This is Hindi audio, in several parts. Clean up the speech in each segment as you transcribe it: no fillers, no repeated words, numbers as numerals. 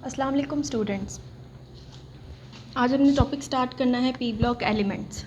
अस्सलाम वालेकुम स्टूडेंट्स। आज हमने टॉपिक स्टार्ट करना है P block elements.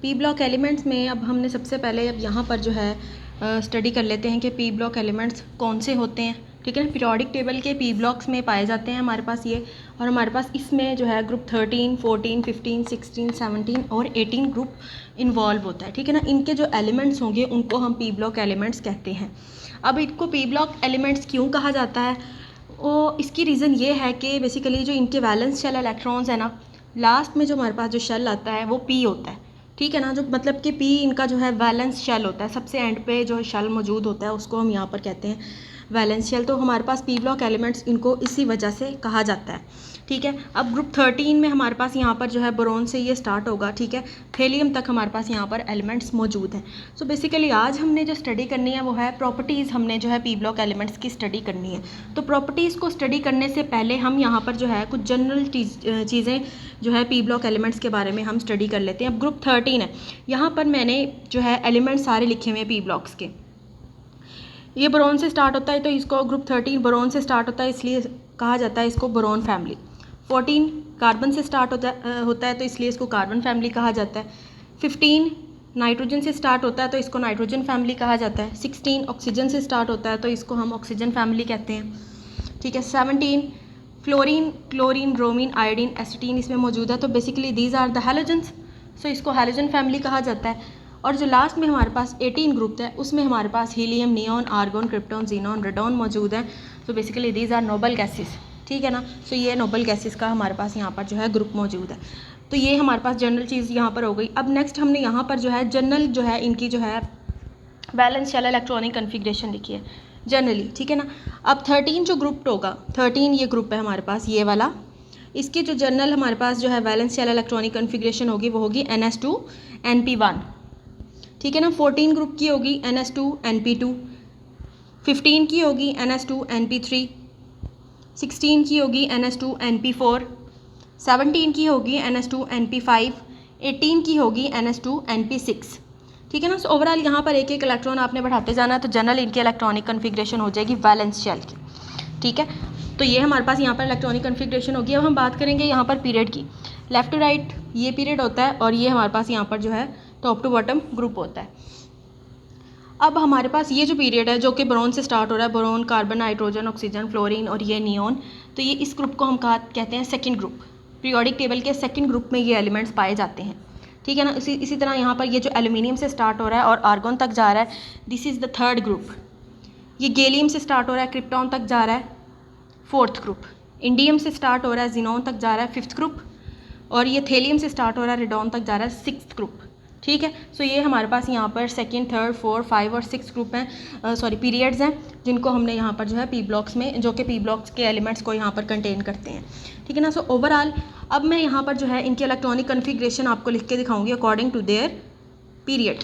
P block elements में अब हमने सबसे पहले अब यहाँ पर जो है स्टडी कर लेते हैं कि पी ब्लॉक एलिमेंट्स कौन से होते हैं। ठीक है ना, पीरियोडिक टेबल के पी ब्लॉक्स में पाए जाते हैं हमारे पास ये, और हमारे पास इसमें जो है ग्रुप 13, 14, 15, 16, 17 और 18 ग्रुप इन्वॉल्व होता है। ठीक है ना, इनके जो एलिमेंट्स होंगे उनको हम पी ब्लॉक एलिमेंट्स कहते हैं। अब इनको पी ब्लॉक एलिमेंट्स क्यों कहा जाता है, वो इसकी रीज़न ये है कि बेसिकली जो इनके वैलेंस शेल इलेक्ट्रॉन्स है ना, लास्ट में जो हमारे पास जो शेल आता है वो पी होता है। ठीक है ना, जो मतलब कि पी इनका जो है वैलेंस शेल होता है, सबसे एंड पे जो शेल मौजूद होता है उसको हम यहाँ पर कहते हैं वैलेंस शेल। तो हमारे पास पी ब्लॉक एलिमेंट्स इनको इसी वजह से कहा जाता है। ठीक है, अब ग्रुप 13 में हमारे पास यहाँ पर जो है बोरोन से ये स्टार्ट होगा। ठीक है, थेलियम तक हमारे पास यहाँ पर एलिमेंट्स मौजूद हैं। सो बेसिकली आज हमने जो स्टडी करनी है वो है प्रॉपर्टीज़। हमने जो है पी ब्लॉक एलिमेंट्स की स्टडी करनी है। तो प्रॉपर्टीज़ को स्टडी करने से पहले हम यहाँ पर जो है कुछ जनरल चीज़ें जो है पी ब्लॉक एलिमेंट्स के बारे में हम स्टडी कर लेते हैं। अब ग्रुप 13 है, यहाँ पर मैंने जो है एलिमेंट्स सारे लिखे हुए हैं पी ब्लॉक्स के। ये बोरोन से स्टार्ट होता है तो इसको ग्रुप 13 बोरोन से स्टार्ट होता है, इसलिए कहा जाता है इसको बोरोन फैमिली। 14 कार्बन से स्टार्ट होता है तो इसलिए इसको कार्बन फैमिली कहा जाता है। 15 नाइट्रोजन से स्टार्ट होता है तो इसको नाइट्रोजन फैमिली कहा जाता है। 16 ऑक्सीजन से स्टार्ट होता है तो इसको हम ऑक्सीजन फैमिली कहते हैं। ठीक है, 17 fluorine, chlorine, bromine, iodine, astatine इसमें मौजूद है, तो basically these are the halogens, so इसको हैलोजन फैमिली कहा जाता है। और जो लास्ट में हमारे पास 18 ग्रुप है उसमें हमारे पास helium, neon, argon, krypton, xenon, radon मौजूद हैं। So basically these are noble gases. ठीक है ना, सो ये नोबल गैसेस का हमारे पास यहाँ पर जो है ग्रुप मौजूद है। तो ये हमारे पास जनरल चीज़ यहाँ पर हो गई। अब नेक्स्ट हमने यहाँ पर जो है जनरल जो है इनकी जो है वैलेंस शेल इलेक्ट्रॉनिक कन्फिग्रेशन लिखी है जनरली। ठीक है ना, अब 13 जो ग्रुप होगा, 13 ये ग्रुप है हमारे पास ये वाला, इसकी जो जनरल हमारे पास जो है वैलेंस शेल इलेक्ट्रॉनिक कन्फिग्रेशन होगी वो होगी NS2 NP1। ठीक है ना, 14 ग्रुप की होगी NS2 NP2, 15 की होगी NS2 NP3, 16 की होगी NS2 NP4, 17 की होगी NS2 NP5, 18 की होगी NS2 NP6। ठीक है ना, सो ओवरऑल यहाँ पर एक एक इलेक्ट्रॉन आपने बढ़ाते जाना है तो जनरल इनकी इलेक्ट्रॉनिक कन्फिग्रेशन हो जाएगी वैलेंस शेल की। ठीक है, तो ये हमारे पास यहाँ पर इलेक्ट्रॉनिक कन्फिग्रेशन होगी। अब हम बात करेंगे यहाँ पर पीरियड की। लेफ़्ट टू राइट ये पीरियड होता है और ये हमारे पास यहाँ पर जो है टॉप टू बॉटम ग्रुप होता है। अब हमारे पास ये जो पीरियड है जो कि बोरोन से स्टार्ट हो रहा है, boron, carbon, nitrogen, oxygen, fluorine और ये नियॉन, तो ये इस ग्रुप को हम कहते हैं सेकंड ग्रुप। पीरियोडिक टेबल के सेकंड ग्रुप में ये एलिमेंट्स पाए जाते हैं। ठीक है ना, इसी तरह यहाँ पर ये जो एल्यूमिनियम से स्टार्ट हो रहा है और आर्गोन तक जा रहा है, this is the third group. ये गैलियम से स्टार्ट हो रहा है, क्रिप्टॉन तक जा रहा है, फोर्थ ग्रुप। इंडियम से स्टार्ट हो रहा है, जीनॉन तक जा रहा है, फिफ्थ ग्रुप। और ये थेलियम से स्टार्ट हो रहा है, रेडॉन तक जा रहा है, सिक्स्थ ग्रुप। ठीक है, सो ये हमारे पास यहाँ पर सेकंड, थर्ड, 4, 5 और 6 ग्रुप हैं, पीरियड्स हैं जिनको हमने यहाँ पर जो है पी ब्लॉक्स में, जो कि पी ब्लॉक्स के एलिमेंट्स को यहाँ पर कंटेन करते हैं। ठीक है ना, सो ओवरऑल अब मैं यहाँ पर जो है इनकी इलेक्ट्रॉनिक कन्फिग्रेशन आपको लिख के दिखाऊंगी अकॉर्डिंग टू देयर पीरियड।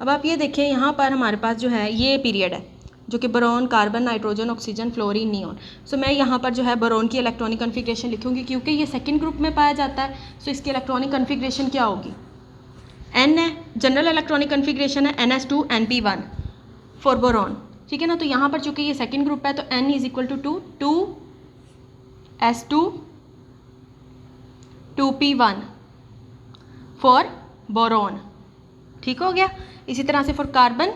अब आप ये देखें, यहाँ पर हमारे पास जो है ये पीरियड है जो कि boron, carbon, nitrogen, oxygen, fluorine, neon. So मैं यहाँ पर जो है बोरोन की इलेक्ट्रॉनिक कन्फिग्रेशन लिखूंगी क्योंकि ये सेकंड ग्रुप में पाया जाता है। सो इसकी इलेक्ट्रॉनिक कन्फिग्रेशन क्या होगी, N है, जनरल इलेक्ट्रॉनिक कन्फिग्रेशन है NS2 NP1 फॉर बोरोन। ठीक है ना, तो यहाँ पर चूंकि ये सेकंड ग्रुप है तो N is equal to 2S2 2P1 for boron. ठीक हो गया। इसी तरह से फॉर कार्बन,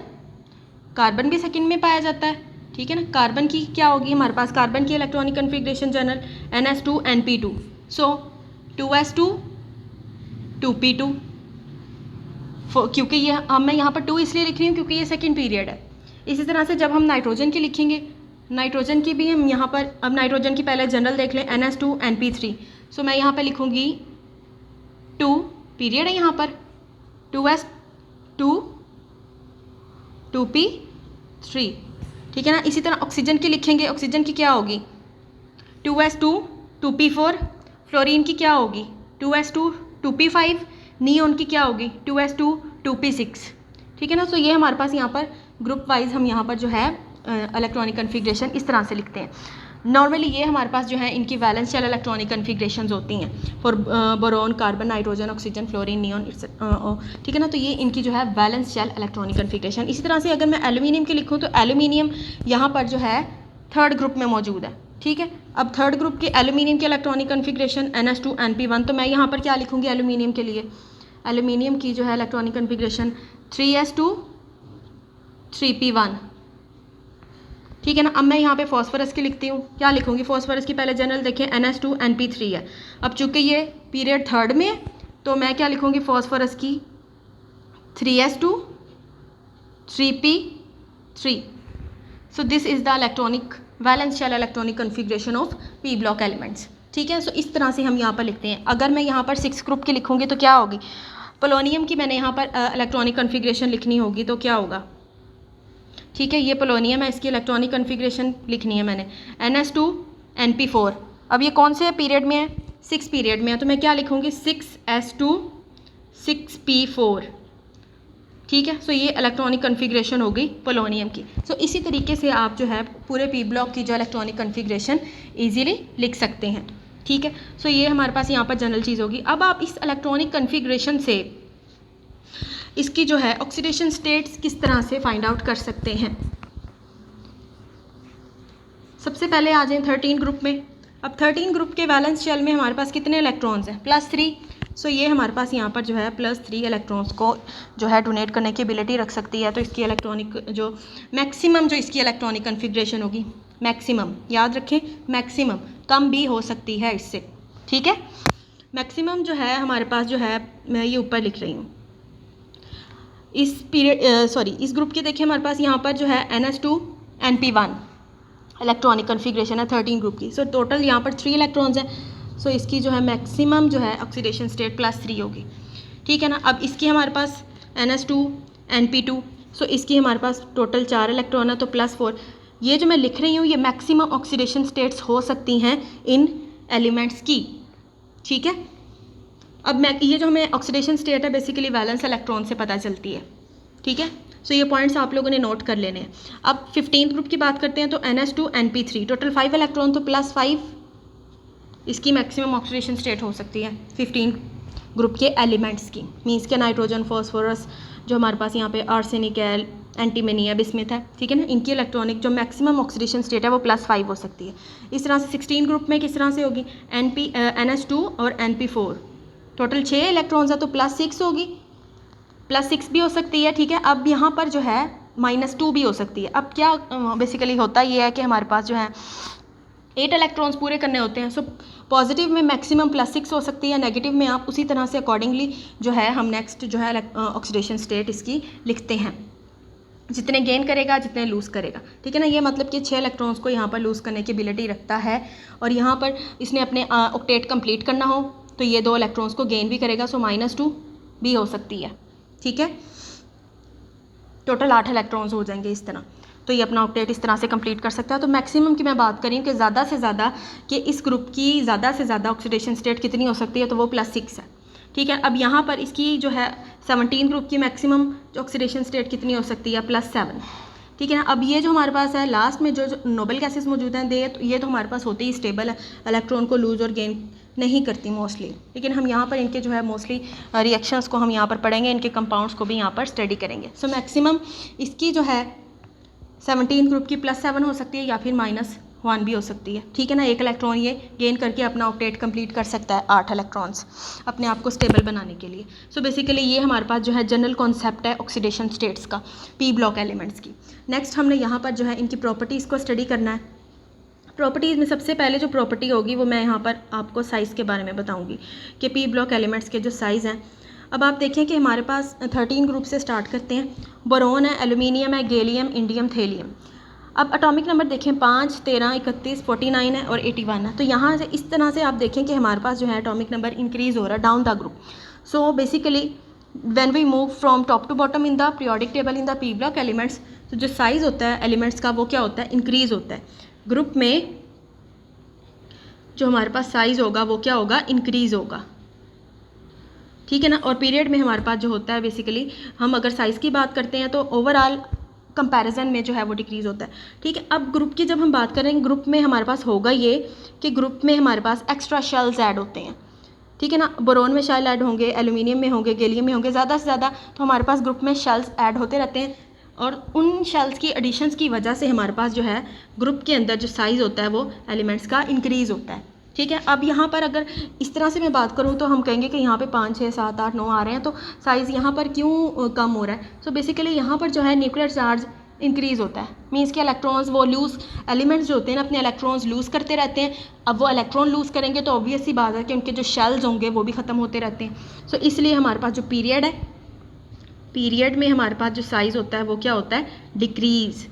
कार्बन भी सेकंड में पाया जाता है। ठीक है ना, कार्बन की क्या होगी हमारे पास, कार्बन की electronic configuration general NS2 NP2, सो 2S2 2P2, क्योंकि ये मैं यहाँ पर 2 इसलिए लिख रही हूँ क्योंकि ये सेकंड पीरियड है। इसी तरह से जब हम नाइट्रोजन की लिखेंगे, नाइट्रोजन की भी हम यहाँ पर, अब नाइट्रोजन की पहले जनरल देख लें, NS2 NP3, सो मैं यहाँ पर लिखूँगी 2 पीरियड है यहाँ पर 2S2 2P3। ठीक है ना, इसी तरह ऑक्सीजन की लिखेंगे, ऑक्सीजन की क्या होगी 2S2 2P4, फ्लोरीन की क्या होगी 2S2 2P5, नियॉन की क्या होगी 2S2 2P6। ठीक है ना, तो ये हमारे पास यहाँ पर ग्रुप वाइज हम यहाँ पर जो है इलेक्ट्रॉनिक कन्फिग्रेशन इस तरह से लिखते हैं। नॉर्मली ये हमारे पास जो है इनकी वैलेंस शेल इलेक्ट्रॉनिक कन्फिग्रेशंस होती हैं for boron, carbon, nitrogen, oxygen, fluorine, neon. ठीक है ना, तो ये इनकी जो है वैलेंस शेल इलेक्ट्रॉनिक कन्फिग्रेशन। इसी तरह से अगर मैं एल्यूमिनियम की लिखूँ तो एल्यूमिनियम यहाँ पर जो है थर्ड ग्रुप में मौजूद है। ठीक है। अब थर्ड ग्रुप के एल्यूमिनियम की इलेक्ट्रॉनिक कन्फिग्रेशन NH2NP1, तो मैं यहाँ पर क्या लिखूँगी एल्यूमिनियम के लिए, एल्यूमिनियम की जो है इलेक्ट्रॉनिक कन्फिग्रेशन 3s2 3p1, ठीक है ना। अब मैं यहाँ पे फॉस्फोरस की लिखती हूँ, क्या लिखूँगी फॉस्फोरस की, पहले जनरल देखें NH2NP3 है। अब चूँकि ये पीरियड थर्ड में है तो मैं क्या लिखूँगी फॉस्फोरस की 3s2 3p3। So this is the electronic valence shell electronic configuration of P block elements, ठीक है। सो इस तरह से हम यहाँ पर लिखते हैं। अगर मैं यहाँ पर 6 ग्रुप की लिखूँगी तो क्या होगी, पोलोनियम की मैंने यहाँ पर इलेक्ट्रॉनिक कन्फिग्रेशन लिखनी होगी तो क्या होगा, ठीक है। ये पोलोनियम है, इसकी इलेक्ट्रॉनिक कन्फिग्रेशन लिखनी है मैंने NH2NP4। अब ये कौन से पीरियड में है, 6 पीरियड में है, तो मैं क्या लिखूँगी 6s2 6p4, ठीक है। सो ये इलेक्ट्रॉनिक कन्फिग्रेशन हो गई पोलोनियम की। सो इसी तरीके से आप जो है पूरे पी ब्लॉक की जो इलेक्ट्रॉनिक कन्फिग्रेशन ईजिली लिख सकते हैं, ठीक है। सो ये हमारे पास यहाँ पर जनरल चीज़ होगी। अब आप इस इलेक्ट्रॉनिक कन्फिग्रेशन से इसकी जो है ऑक्सीडेशन स्टेट्स किस तरह से फाइंड आउट कर सकते हैं। सबसे पहले आ जाएं 13 ग्रुप में। अब 13 ग्रुप के वैलेंस शेल में हमारे पास कितने इलेक्ट्रॉन्स हैं, +3। सो ये हमारे पास यहाँ पर जो है +3 इलेक्ट्रॉन्स को जो है डोनेट करने की एबिलिटी रख सकती है। तो इसकी इलेक्ट्रॉनिक जो मैक्सिमम जो इसकी इलेक्ट्रॉनिक कन्फिग्रेशन होगी, मैक्सिमम याद रखें, मैक्सिमम, कम भी हो सकती है इससे, ठीक है। मैक्सिमम जो है हमारे पास जो है, मैं ये ऊपर लिख रही हूँ, इस पीरियड इस ग्रुप के देखिए हमारे पास यहाँ पर जो है NH2NP1 इलेक्ट्रॉनिक कन्फिग्रेशन है 13 ग्रुप की। सो टोटल यहाँ पर 3 इलेक्ट्रॉन्स हैं। सो इसकी जो है मैक्सिमम जो है ऑक्सीडेशन स्टेट +3 होगी, ठीक है ना। अब इसकी हमारे पास NH2NP2, सो इसकी हमारे पास टोटल 4 इलेक्ट्रॉन है तो +4। ये जो मैं लिख रही हूँ ये मैक्सिमम ऑक्सीडेशन स्टेट्स हो सकती हैं इन एलिमेंट्स की, ठीक है। अब मैं ये जो हमें ऑक्सीडेशन स्टेट है बेसिकली वैलेंस इलेक्ट्रॉन से पता चलती है, ठीक है। सो ये पॉइंट्स आप लोगों ने नोट कर लेने हैं। अब 15 ग्रुप की बात करते हैं तो NH2NP3 टोटल 5 इलेक्ट्रॉन तो +5 इसकी मैक्सिमम ऑक्सीडेशन स्टेट हो सकती है 15 ग्रुप के एलिमेंट्स की। मीन्स के नाइट्रोजन, फॉस्फोरस, जो हमारे पास यहाँ पे आर्सेनिक है, एंटीमनी है, बिस्मिथ है, ठीक है ना, इनकी इलेक्ट्रॉनिक जो मैक्सिमम ऑक्सीडेशन स्टेट है वो +5 हो सकती है। इस तरह से 16 ग्रुप में किस तरह से होगी, NH2 और NP4 टोटल 6 इलेक्ट्रॉन्स है तो +6 होगी, +6 भी हो सकती है, ठीक है। अब यहाँ पर जो है -2 भी हो सकती है। अब क्या बेसिकली होता ये है कि हमारे पास जो है 8 इलेक्ट्रॉन्स पूरे करने होते हैं। सो पॉजिटिव में मैक्सिमम +6 हो सकती है, नेगेटिव में आप उसी तरह से अकॉर्डिंगली जो है हम नेक्स्ट जो है ऑक्सीडेशन स्टेट इसकी लिखते हैं, जितने गेन करेगा जितने लूज़ करेगा, ठीक है ना। ये मतलब कि 6 इलेक्ट्रॉन्स को यहाँ पर लूज़ करने की एबिलिटी रखता है और यहाँ पर इसने अपने ऑक्टेट कंप्लीट करना हो तो ये 2 इलेक्ट्रॉन्स को गेन भी करेगा। सो -2 भी हो सकती है, ठीक है। टोटल 8 इलेक्ट्रॉन्स हो जाएंगे इस तरह। तो ये अपना ऑक्टेट इस तरह से कंप्लीट कर सकता है। तो मैक्सिमम की मैं बात करी कि ज़्यादा से ज़्यादा कि इस ग्रुप की ज़्यादा से ज़्यादा ऑक्सीडेशन स्टेट कितनी हो सकती है, तो वो +6 है, ठीक है। अब यहाँ पर इसकी जो है 17 ग्रुप की मैक्सिमम ऑक्सीडेशन स्टेट कितनी हो सकती है, +7, ठीक है ना। अब ये जो हमारे पास है लास्ट में जो नोबल गैसेस मौजूद हैं ये तो हमारे पास होती ही स्टेबल है, इलेक्ट्रॉन को लूज़ और गेन नहीं करती मोस्टली, लेकिन हम यहाँ पर इनके जो है मोस्टली रिएक्शंस को हम यहाँ पर पढ़ेंगे, इनके कंपाउंड्स को भी यहाँ पर स्टडी करेंगे। सो मैक्सिमम इसकी जो है 17 ग्रुप की +7 हो सकती है या फिर -1 भी हो सकती है, ठीक है ना। 1 इलेक्ट्रॉन ये गेन करके अपना ऑक्टेट कंप्लीट कर सकता है, 8 इलेक्ट्रॉन्स अपने आप को स्टेबल बनाने के लिए। सो बेसिकली ये हमारे पास जो है जनरल कॉन्सेप्ट है ऑक्सीडेशन स्टेट्स का पी ब्लॉक एलिमेंट्स की। नेक्स्ट हमने यहाँ पर जो है इनकी प्रॉपर्टीज़ को स्टडी करना है। प्रॉपर्टीज़ में सबसे पहले जो प्रॉपर्टी होगी वो मैं यहाँ पर आपको साइज़ के बारे में बताऊँगी कि पी ब्लॉक एलिमेंट्स के जो साइज़ हैं। अब आप देखें कि हमारे पास 13 ग्रुप से स्टार्ट करते हैं। बोरोन है, एल्यूमिनियम है, गैलियम, इंडियम, थेलियम। अब एटॉमिक नंबर देखें 5, 13, 31, 49 है और 81 है। तो यहाँ से इस तरह से आप देखें कि हमारे पास जो है एटॉमिक नंबर इंक्रीज़ हो रहा है down the group. So basically when we move from top to bottom in the periodic table in the P block elements, तो जो साइज़ होता है एलिमेंट्स का वो क्या होता है, इंक्रीज़ होता है। ग्रुप में जो हमारे पास साइज़ होगा वो क्या होगा, इंक्रीज़ होगा, ठीक है ना। और पीरियड में हमारे पास जो होता है बेसिकली हम अगर साइज़ की बात करते हैं तो ओवरऑल कंपैरिजन में जो है वो डिक्रीज़ होता है, ठीक है। अब ग्रुप की जब हम बात करें, ग्रुप में हमारे पास होगा ये कि ग्रुप में हमारे पास एक्स्ट्रा शेल्स ऐड होते हैं, ठीक है ना। बोरोन में शेल ऐड होंगे, एल्यूमिनियम में होंगे, गैलियम में होंगे, ज़्यादा से ज़्यादा तो हमारे पास ग्रुप में शेल्स ऐड होते रहते हैं। और उन शेल्स की एडिशंस की वजह से हमारे पास जो है ग्रुप के अंदर जो साइज़ होता है वो एलिमेंट्स का इंक्रीज़ होता है। ठीक है, अब यहाँ पर अगर इस तरह से मैं बात करूँ तो हम कहेंगे कि यहाँ पे 5, 6, 7, 8, 9 आ रहे हैं, तो साइज़ यहाँ पर क्यों कम हो रहा है? सो बेसिकली यहाँ पर जो है न्यूक्लियर चार्ज इंक्रीज़ होता है, मीन्स कि इलेक्ट्रॉन्स वो लूज़ एलिमेंट्स जो होते हैं ना अपने इलेक्ट्रॉन्स लूज़ करते रहते हैं। अब वो इलेक्ट्रॉन लूज़ करेंगे तो ऑब्वियस सी बात है कि उनके जो शेल्स होंगे वो भी ख़त्म होते रहते हैं। सो इसलिए हमारे पास जो पीरियड है, पीरियड में हमारे पास जो साइज़ होता है वो क्या होता है? Decrease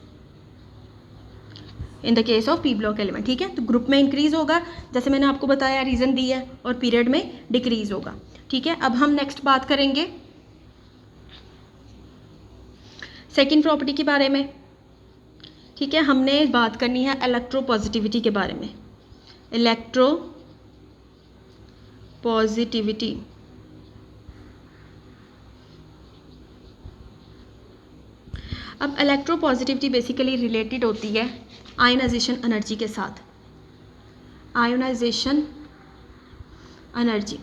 in the case of P block element. ठीक है, तो ग्रुप में इंक्रीज़ होगा जैसे मैंने आपको बताया, रीज़न दी है, और पीरियड में डिक्रीज़ होगा। ठीक है, अब हम नेक्स्ट बात करेंगे सेकेंड प्रॉपर्टी के बारे में। ठीक है, हमने बात करनी है इलेक्ट्रोपॉजिटिविटी के बारे में। इलेक्ट्रोपॉजिटिविटी, अब इलेक्ट्रोपॉजिटिविटी बेसिकली रिलेटेड होती है आयोनाइजेशन एनर्जी के साथ। आयोनाइजेशन एनर्जी,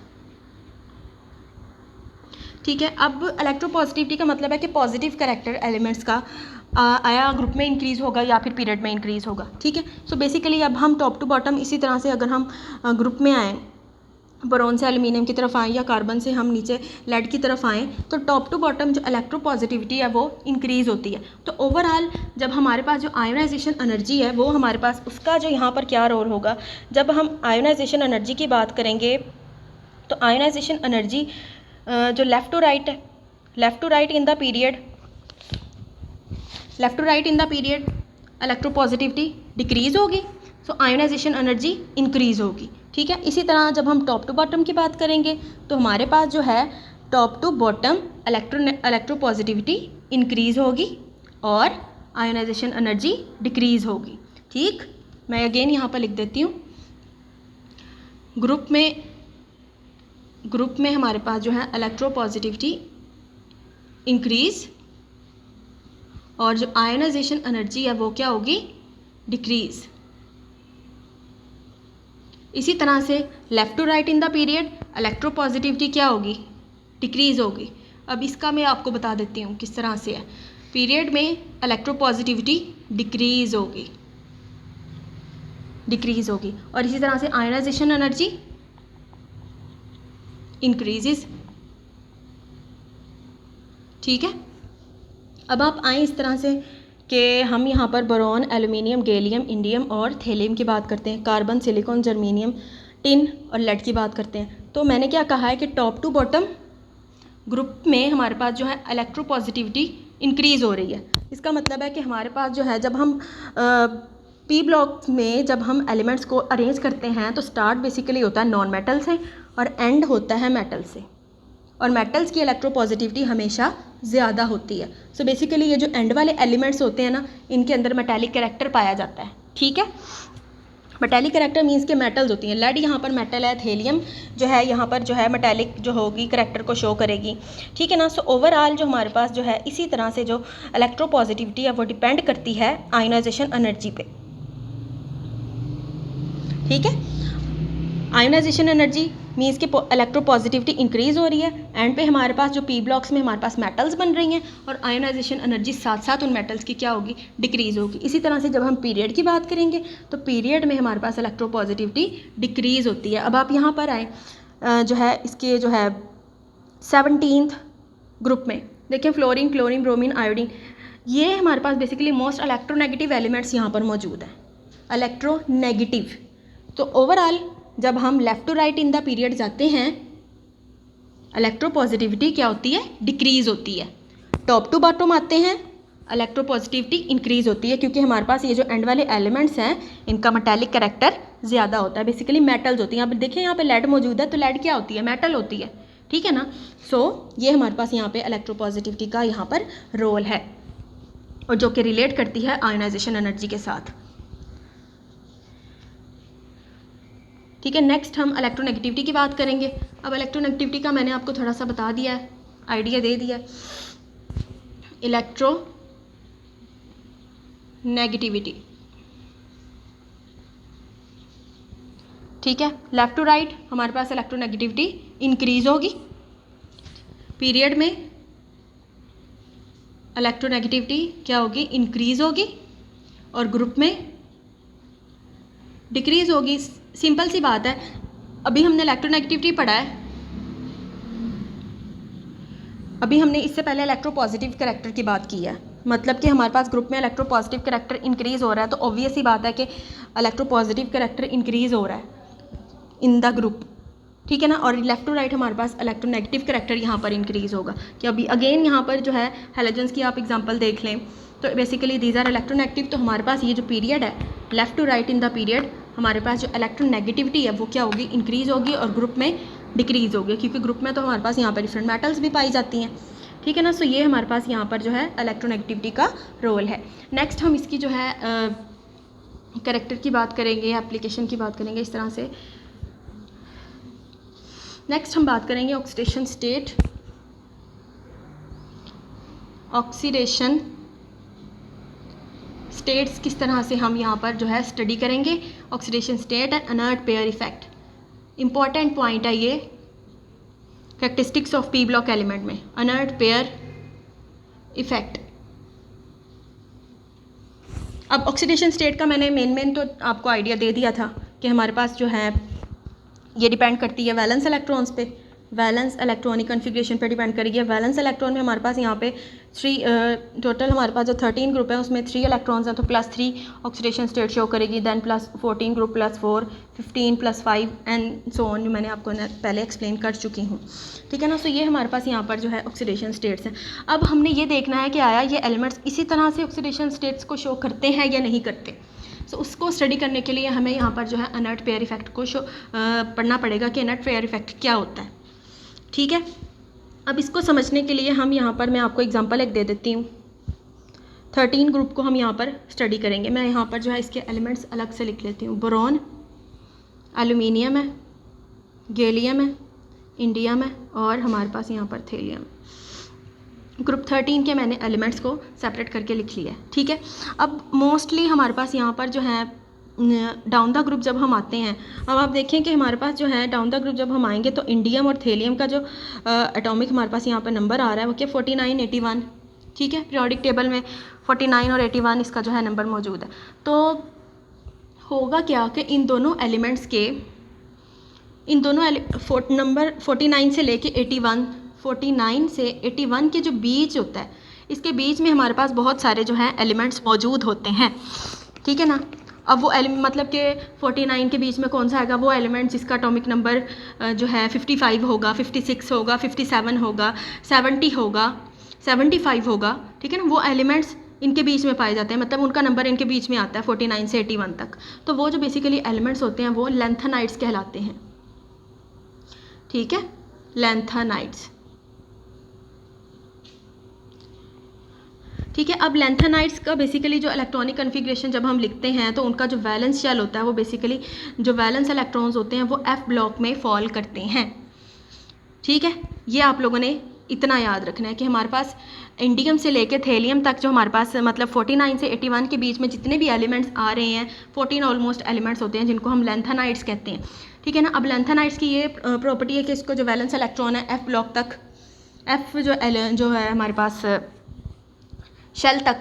ठीक है। अब इलेक्ट्रोपॉजिटिविटी का मतलब है कि पॉजिटिव कैरेक्टर एलिमेंट्स का आया ग्रुप में इंक्रीज़ होगा या फिर पीरियड में इंक्रीज़ होगा। ठीक है, सो बेसिकली अब हम टॉप टू बॉटम इसी तरह से अगर हम ग्रुप में आएँ, बोरॉन से एल्यूमिनियम की तरफ आएँ या कार्बन से हम नीचे लेड की तरफ आएँ, तो टॉप टू बॉटम जो इलेक्ट्रोपॉजिटिविटी है वो इंक्रीज़ होती है। तो ओवरऑल जब हमारे पास जो आयोनाइजेशन एनर्जी है वो हमारे पास उसका जो यहाँ पर क्या रोल होगा, जब हम आयोनाइजेशन एनर्जी की बात करेंगे तो आयोनाइजेशन एनर्जी जो लेफ़्ट टू राइट है, left to right in the period, left to right in the period electropositivity decrease होगी, सो आयोनाइजेशन एनर्जी इंक्रीज़ होगी। ठीक है, इसी तरह जब हम टॉप टू बॉटम की बात करेंगे तो हमारे पास जो है top to bottom electropositivity increase होगी और आयोनाइजेशन एनर्जी डिक्रीज़ होगी। ठीक, मैं अगेन यहाँ पर लिख देती हूँ, ग्रुप में हमारे पास जो है इलेक्ट्रोपॉजिटिविटी इंक्रीज़ और जो आयोनाइजेशन एनर्जी है वो क्या होगी? डिक्रीज़। इसी तरह से left to right in the period electropositivity क्या होगी? डिक्रीज़ होगी। अब इसका मैं आपको बता देती हूँ किस तरह से है। पीरियड में इलेक्ट्रोपॉजिटिविटी डिक्रीज़ होगी, और इसी तरह से आयोनाइजेशन एनर्जी इंक्रीजेस। ठीक है, अब आप आए इस तरह से कि हम यहाँ पर बोरॉन, एल्यूमिनियम, गैलियम, इंडियम और थेलियम की बात करते हैं, कार्बन, सिलिकॉन, जर्मेनियम, टिन और लेड की बात करते हैं। तो मैंने क्या कहा है कि टॉप टू बॉटम ग्रुप में हमारे पास जो है इलेक्ट्रोपॉजिटिविटी इंक्रीज़ हो रही है। इसका मतलब है कि हमारे पास जो है जब हम पी ब्लॉक में जब हम एलिमेंट्स को अरेंज करते हैं तो स्टार्ट बेसिकली होता है नॉन मेटल से और एंड होता है मेटल से, और मेटल्स की इलेक्ट्रोपॉजिटिविटी हमेशा ज़्यादा होती है। सो बेसिकली ये जो एंड वाले एलिमेंट्स होते हैं ना, इनके अंदर मेटालिक कैरेक्टर पाया जाता है। ठीक है, मेटालिक कैरेक्टर मीन्स के मेटल्स होती हैं। लेड यहाँ पर मेटल है, थेलियम जो है यहाँ पर जो है मेटालिक जो होगी कैरेक्टर को शो करेगी। ठीक है ना, सो ओवरऑल जो हमारे पास जो है इसी तरह से जो इलेक्ट्रोपॉजिटिविटी है वो डिपेंड करती है आयोनाइजेशन एनर्जी पे। ठीक है, आयोनाइजेशन एनर्जी मीन्स कि इलेक्ट्रोपॉजिटिविटी इंक्रीज़ हो रही है, एंड पे हमारे पास जो पी ब्लॉक्स में हमारे पास मेटल्स बन रही हैं और आयोनाइजेशन एनर्जी साथ साथ उन मेटल्स की क्या होगी? डिक्रीज़ होगी। इसी तरह से जब हम पीरियड की बात करेंगे तो पीरियड में हमारे पास इलेक्ट्रोपॉजिटिविटी डिक्रीज़ होती है। अब आप यहाँ पर आए जो है इसके जो है 17th ग्रुप में देखिए, फ्लोरीन, क्लोरीन, ब्रोमीन, आयोडीन, ये हमारे पास बेसिकली मोस्ट इलेक्ट्रोनेगेटिव एलिमेंट्स यहाँ पर मौजूद हैं, इलेक्ट्रोनेगेटिव। तो ओवरऑल जब हम left to right in the period जाते हैं इलेक्ट्रोपॉजिटिविटी क्या होती है? डिक्रीज़ होती है। टॉप टू बॉटम आते हैं इलेक्ट्रोपॉजिटिविटी इंक्रीज़ होती है, क्योंकि हमारे पास ये जो एंड वाले एलिमेंट्स हैं इनका मेटालिक कैरेक्टर ज़्यादा होता है, बेसिकली मेटल्स होती हैं। यहाँ पर देखिए, यहाँ पे लेड मौजूद है, तो लेड क्या होती है? मेटल होती है। ठीक है ना, सो ये हमारे पास यहाँ पे इलेक्ट्रोपॉजिटिविटी का यहाँ पर रोल है, और जो कि रिलेट करती है आयोनाइजेशन एनर्जी के साथ। ठीक है, नेक्स्ट हम इलेक्ट्रोनेगेटिविटी की बात करेंगे। अब इलेक्ट्रोनेगेटिविटी का मैंने आपको थोड़ा सा बता दिया है, आइडिया दे दिया है। इलेक्ट्रोनेगेटिविटी, ठीक है, लेफ़्ट टू राइट हमारे पास इलेक्ट्रोनेगेटिविटी इंक्रीज़ होगी, पीरियड में इलेक्ट्रोनेगेटिविटी क्या होगी, इंक्रीज होगी और ग्रुप में डिक्रीज होगी। सिंपल सी बात है। अभी हमने इलेक्ट्रोनेगेटिविटी पढ़ा है, अभी हमने इससे पहले इलेक्ट्रोपॉजिटिव करैक्टर की बात की है, मतलब कि हमारे पास ग्रुप में इलेक्ट्रोपॉजिटिव करैक्टर इंक्रीज़ हो रहा है, तो ऑब्वियस ही बात है कि इलेक्ट्रोपॉजिटिव करैक्टर इंक्रीज़ हो रहा है इन द ग्रुप, ठीक है ना। और लेफ्ट टू राइट हमारे पास इलेक्ट्रोनेगेटिव करैक्टर यहाँ पर इंक्रीज़ होगा। कि अभी अगेन यहाँ पर जो है हैलोजेंस की आप एग्जांपल देख लें तो बेसिकली दीज आर इलेक्ट्रोनेगेटिव, तो हमारे पास ये जो पीरियड है left to right in the period हमारे पास जो इलेक्ट्रोनेगेटिविटी है वो क्या होगी, इंक्रीज़ होगी और ग्रुप में डिक्रीज़ होगी, क्योंकि ग्रुप में तो हमारे पास यहाँ पर डिफरेंट मेटल्स भी पाई जाती हैं, ठीक है ना। सो ये हमारे पास यहाँ पर जो है इलेक्ट्रोनेगेटिविटी का रोल है। नेक्स्ट हम इसकी जो है करैक्टर की बात करेंगे, एप्लीकेशन की बात करेंगे इस तरह से। नेक्स्ट हम बात करेंगे ऑक्सीडेशन स्टेट। ऑक्सीडेशन स्टेट्स किस तरह से हम यहाँ पर जो है स्टडी करेंगे। Oxidation state and inert pair effect, important point है ये characteristics of P block element में, अनर्ट पेयर इफेक्ट। अब ऑक्सीडेशन स्टेट का मैंने मेन तो आपको आइडिया दे दिया था कि हमारे पास जो है ये डिपेंड करती है वैलेंस इलेक्ट्रॉन्स पे, वैलेंस इलेक्ट्रॉनिक कन्फिग्रेशन पे डिपेंड करेगी। वैलेंस इलेक्ट्रॉन में हमारे पास यहाँ पे टोटल हमारे पास जो 13 ग्रुप है उसमें 3 इलेक्ट्रॉन्स हैं, तो +3 ऑक्सीडेशन स्टेट शो करेगी। Then +14 group +4, 15 +5 and so on, जो मैंने आपको पहले एक्सप्लेन कर चुकी हूँ, ठीक है ना। सो ये हमारे पास यहाँ पर जो है ऑक्सीडेशन स्टेट्स हैं। अब हमने ये देखना है कि आया ये एलिमेंट्स इसी तरह से ऑक्सीडेशन स्टेट्स को शो करते हैं या नहीं करते। सो उसको स्टडी करने के लिए हमें यहाँ पर जो है अनर्ट पेयर इफेक्ट को पढ़ना पड़ेगा कि अनर्ट पेयर इफेक्ट क्या होता है, ठीक है। अब इसको समझने के लिए हम यहाँ पर मैं आपको एग्जांपल एक दे देती हूँ। 13 ग्रुप को हम यहाँ पर स्टडी करेंगे। मैं यहाँ पर जो है इसके एलिमेंट्स अलग से लिख लेती हूँ। बोरॉन, एल्यूमिनियम है, गैलियम है, इंडियम है और हमारे पास यहाँ पर थेलियम। ग्रुप 13 के मैंने एलिमेंट्स को सेपरेट करके लिख लिया है, ठीक है। अब मोस्टली हमारे पास यहाँ पर जो है डाउन द ग्रुप जब हम आते हैं, अब आप देखें कि हमारे पास जो है डाउन द ग्रुप जब हम आएंगे तो इंडियम और थेलियम का जो एटॉमिक हमारे पास यहाँ पर नंबर आ रहा है वो क्या 49, 81, ठीक है। पीरियोडिक टेबल में 49 और 81 इसका जो है नंबर मौजूद है। तो होगा क्या कि इन दोनों एलिमेंट्स के नंबर 49 से लेके 81, 49 से 81 के जो बीच होता है इसके बीच में हमारे पास बहुत सारे जो हैं एलिमेंट्स मौजूद होते हैं, ठीक है ना। अब वो मतलब कि 49 के बीच में कौन सा आएगा, वो एलिमेंट जिसका एटॉमिक नंबर जो है 55 होगा, 56 होगा, 57 होगा, 70 होगा, 75 होगा, ठीक है ना। वो एलिमेंट्स इनके बीच में पाए जाते हैं, मतलब उनका नंबर इनके बीच में आता है 49 से 81 तक। तो वो जो बेसिकली एलिमेंट्स होते हैं वो लेंथेनाइड्स कहलाते हैं, ठीक है, लेंथेनाइड्स, ठीक है। अब लेंथेनाइड्स का बेसिकली जो इलेक्ट्रॉनिक कन्फिग्रेशन जब हम लिखते हैं तो उनका जो वैलेंस शेल होता है वो बेसिकली जो वैलेंस इलेक्ट्रॉन्स होते हैं वो F ब्लॉक में फॉल करते हैं, ठीक है। ये आप लोगों ने इतना याद रखना है कि हमारे पास इंडियम से लेके थेलियम तक जो हमारे पास मतलब 49 से 81 के बीच में जितने भी एलिमेंट्स आ रहे हैं 14 ऑलमोस्ट एलिमेंट्स होते हैं जिनको हम लेंथेनाइड्स कहते हैं, ठीक है ना। अब लेंथेनाइड्स की ये प्रॉपर्टी है कि इसको जो वैलेंस इलेक्ट्रॉन है F ब्लॉक तक, F जो है हमारे पास शेल तक,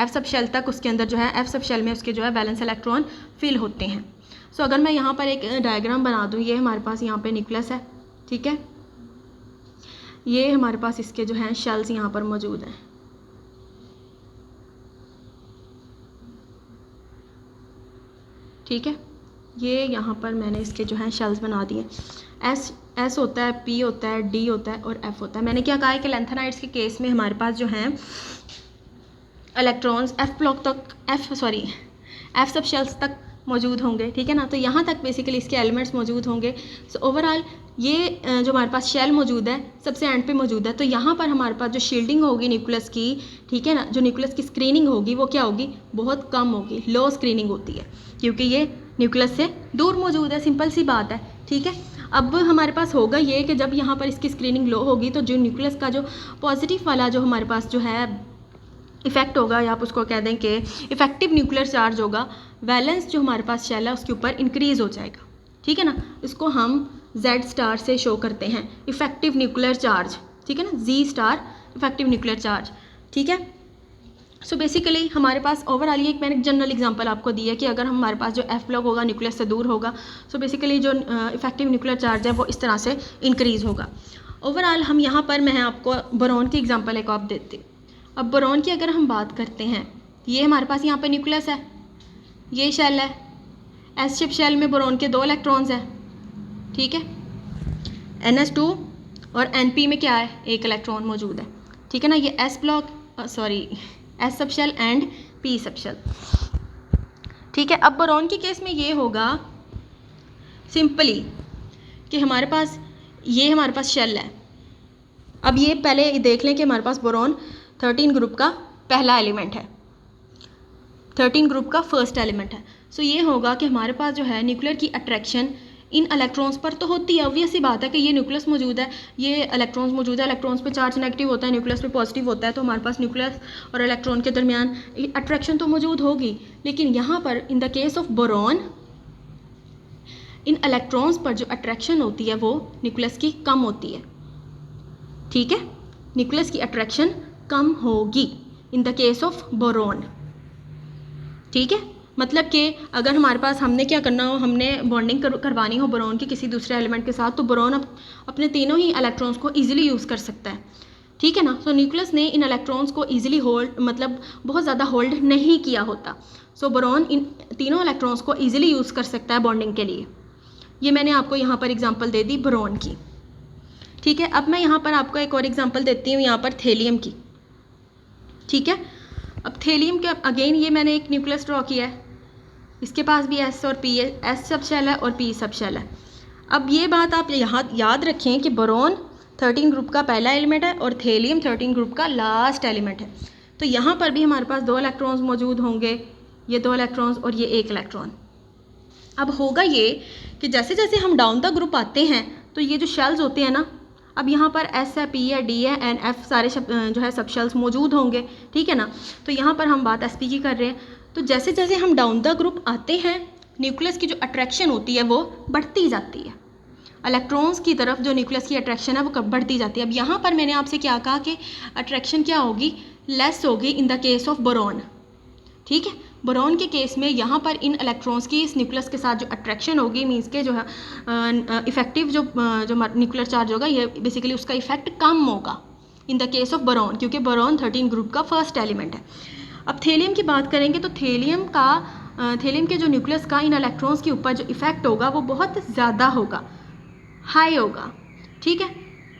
F सब शेल तक, उसके अंदर जो है F सब शेल में उसके जो है वैलेंस इलेक्ट्रॉन फिल होते हैं। सो अगर मैं यहाँ पर एक डायग्राम बना दूँ, ये हमारे पास यहाँ पे न्यूक्लियस है, ठीक है, ये हमारे पास इसके जो हैं शेल्स यहाँ पर मौजूद हैं, ठीक है। ये यहाँ पर मैंने इसके जो हैं शेल्स बना दिए। एस होता है, पी होता है, डी होता है और एफ होता है। मैंने क्या कहा है कि लेंथेनाइड्स के केस में हमारे पास जो हैं इलेक्ट्रॉन्स एफ ब्लॉक तक एफ सब शेल्स तक मौजूद होंगे, ठीक है ना। तो यहाँ तक बेसिकली इसके एलिमेंट्स मौजूद होंगे। सो ओवरऑल ये जो हमारे पास शेल मौजूद है सबसे एंड पे मौजूद है, तो यहाँ पर हमारे पास जो शील्डिंग होगी न्यूक्लियस की, ठीक है ना, जो न्यूक्लियस की स्क्रीनिंग होगी वो क्या होगी, बहुत कम होगी, लो स्क्रीनिंग होती है, क्योंकि ये न्यूक्लियस से दूर मौजूद है, सिंपल सी बात है, ठीक है। अब हमारे पास होगा ये कि जब यहाँ पर इसकी स्क्रीनिंग लो होगी तो जो न्यूक्लियस का जो पॉजिटिव वाला जो हमारे पास जो है इफेक्ट होगा, या आप उसको कह दें कि इफेक्टिव न्यूक्लियर चार्ज होगा, वैलेंस जो हमारे पास शेल है उसके ऊपर इंक्रीज़ हो जाएगा, ठीक है ना। इसको हम Z* से शो करते हैं, इफेक्टिव न्यूक्लियर चार्ज, ठीक है ना, Z* इफेक्टिव न्यूक्लियर चार्ज। ठीक है। सो बेसिकली हमारे पास ओवरऑल ये एक मैंने जनरल एग्जांपल आपको दी है कि अगर हमारे पास जो एफ ब्लॉक होगा न्यूक्लियस से दूर होगा, सो बेसिकली जो इफेक्टिव न्यूक्लियर चार्ज है वो इस तरह से इंक्रीज़ होगा। ओवरऑल हम यहाँ पर मैं आपको बोरॉन की एग्जांपल एक आप देती। अब बोरॉन की अगर हम बात करते हैं, ये हमारे पास यहाँ पर न्यूक्लियस है, ये शेल है, एस शेप शेल में बोरॉन के 2 इलेक्ट्रॉन्स हैं, ठीक है। NH2 और NP में क्या है, 1 इलेक्ट्रॉन मौजूद है, ठीक है ना। ये S block S sub shell and P sub shell, ठीक है। अब बोरॉन के केस में ये होगा सिंपली कि हमारे पास शेल है। अब ये पहले देख लें कि हमारे पास बोरॉन 13 ग्रुप का पहला एलिमेंट है, 13 ग्रुप का फर्स्ट एलिमेंट है। सो ये होगा कि हमारे पास जो है न्यूक्लियर की अट्रैक्शन इन इलेक्ट्रॉन्स पर तो होती है, ऑब्वियस सी बात है कि ये न्यूक्लियस मौजूद है, ये इलेक्ट्रॉन्स मौजूद है, इलेक्ट्रॉन्स पे चार्ज नेगेटिव होता है, न्यूक्लियस पे पॉजिटिव होता है, तो हमारे पास न्यूक्लियस और इलेक्ट्रॉन के दरमियान अट्रैक्शन तो मौजूद होगी। लेकिन यहाँ पर इन the case of boron in electrons पर जो अट्रैक्शन होती है वो न्यूक्लियस की कम होती है, ठीक है। न्यूक्लियस की अट्रैक्शन कम होगी इन द केस ऑफ बोरॉन, ठीक है। मतलब कि अगर हमारे पास हमने क्या करना हो, हमने बॉन्डिंग करवानी हो बोरॉन की किसी दूसरे एलिमेंट के साथ, तो बोरॉन अपने तीनों ही इलेक्ट्रॉन्स को इजीली यूज़ कर सकता है, ठीक है ना। सो न्यूक्लियस ने इन इलेक्ट्रॉन्स को इजीली होल्ड मतलब बहुत ज़्यादा होल्ड नहीं किया होता। सो बोरॉन इन तीनों इलेक्ट्रॉन्स को इजीली यूज़ कर सकता है बॉन्डिंग के लिए। ये मैंने आपको यहाँ पर एग्जाम्पल दे दी बोरॉन की, ठीक है। अब मैं यहाँ पर आपको एक और एग्जाम्पल देती हूँ यहाँ पर थेलियम की, ठीक है। अब थेलियम के अगेन ये मैंने एक न्यूक्लियस ड्रॉ किया है, इसके पास भी एस और पी है, एस सब शेल है और पी सब शेल है। अब ये बात आप यहाँ याद रखें कि बोरॉन 13 ग्रुप का पहला एलिमेंट है और थेलियम 13 ग्रुप का लास्ट एलिमेंट है। तो यहाँ पर भी हमारे पास 2 इलेक्ट्रॉन्स मौजूद होंगे, ये 2 इलेक्ट्रॉन्स और ये 1 इलेक्ट्रॉन। अब होगा ये कि जैसे जैसे हम डाउन द ग्रुप आते हैं तो ये जो शेल्स होते हैं ना, अब यहाँ पर एस है, पी है, डी है, एन एफ सारे जो है सब शेल्स मौजूद होंगे, ठीक है ना। तो यहाँ पर हम बात एसपी की कर रहे हैं। तो जैसे जैसे हम डाउन द ग्रुप आते हैं न्यूक्लियस की जो अट्रैक्शन होती है वो बढ़ती जाती है, इलेक्ट्रॉन्स की तरफ जो न्यूक्लियस की अट्रैक्शन है वो बढ़ती जाती है। अब यहाँ पर मैंने आपसे क्या कहा कि अट्रैक्शन क्या होगी, लेस होगी इन द केस ऑफ बोरॉन, ठीक है। बोरॉन के केस में यहाँ पर इन इलेक्ट्रॉन्स की इस न्यूक्लियस के साथ जो अट्रैक्शन होगी मीन्स के जो है इफेक्टिव जो न्यूक्लियर चार्ज होगा ये बेसिकली उसका इफेक्ट कम होगा इन द केस ऑफ बोरॉन, क्योंकि बोरॉन 13 ग्रुप का फर्स्ट एलिमेंट है। अब थेलियम की बात करेंगे तो थेलियम के जो न्यूक्लियस का इन इलेक्ट्रॉन्स के ऊपर जो इफेक्ट होगा वो बहुत ज़्यादा होगा, हाई होगा, ठीक है।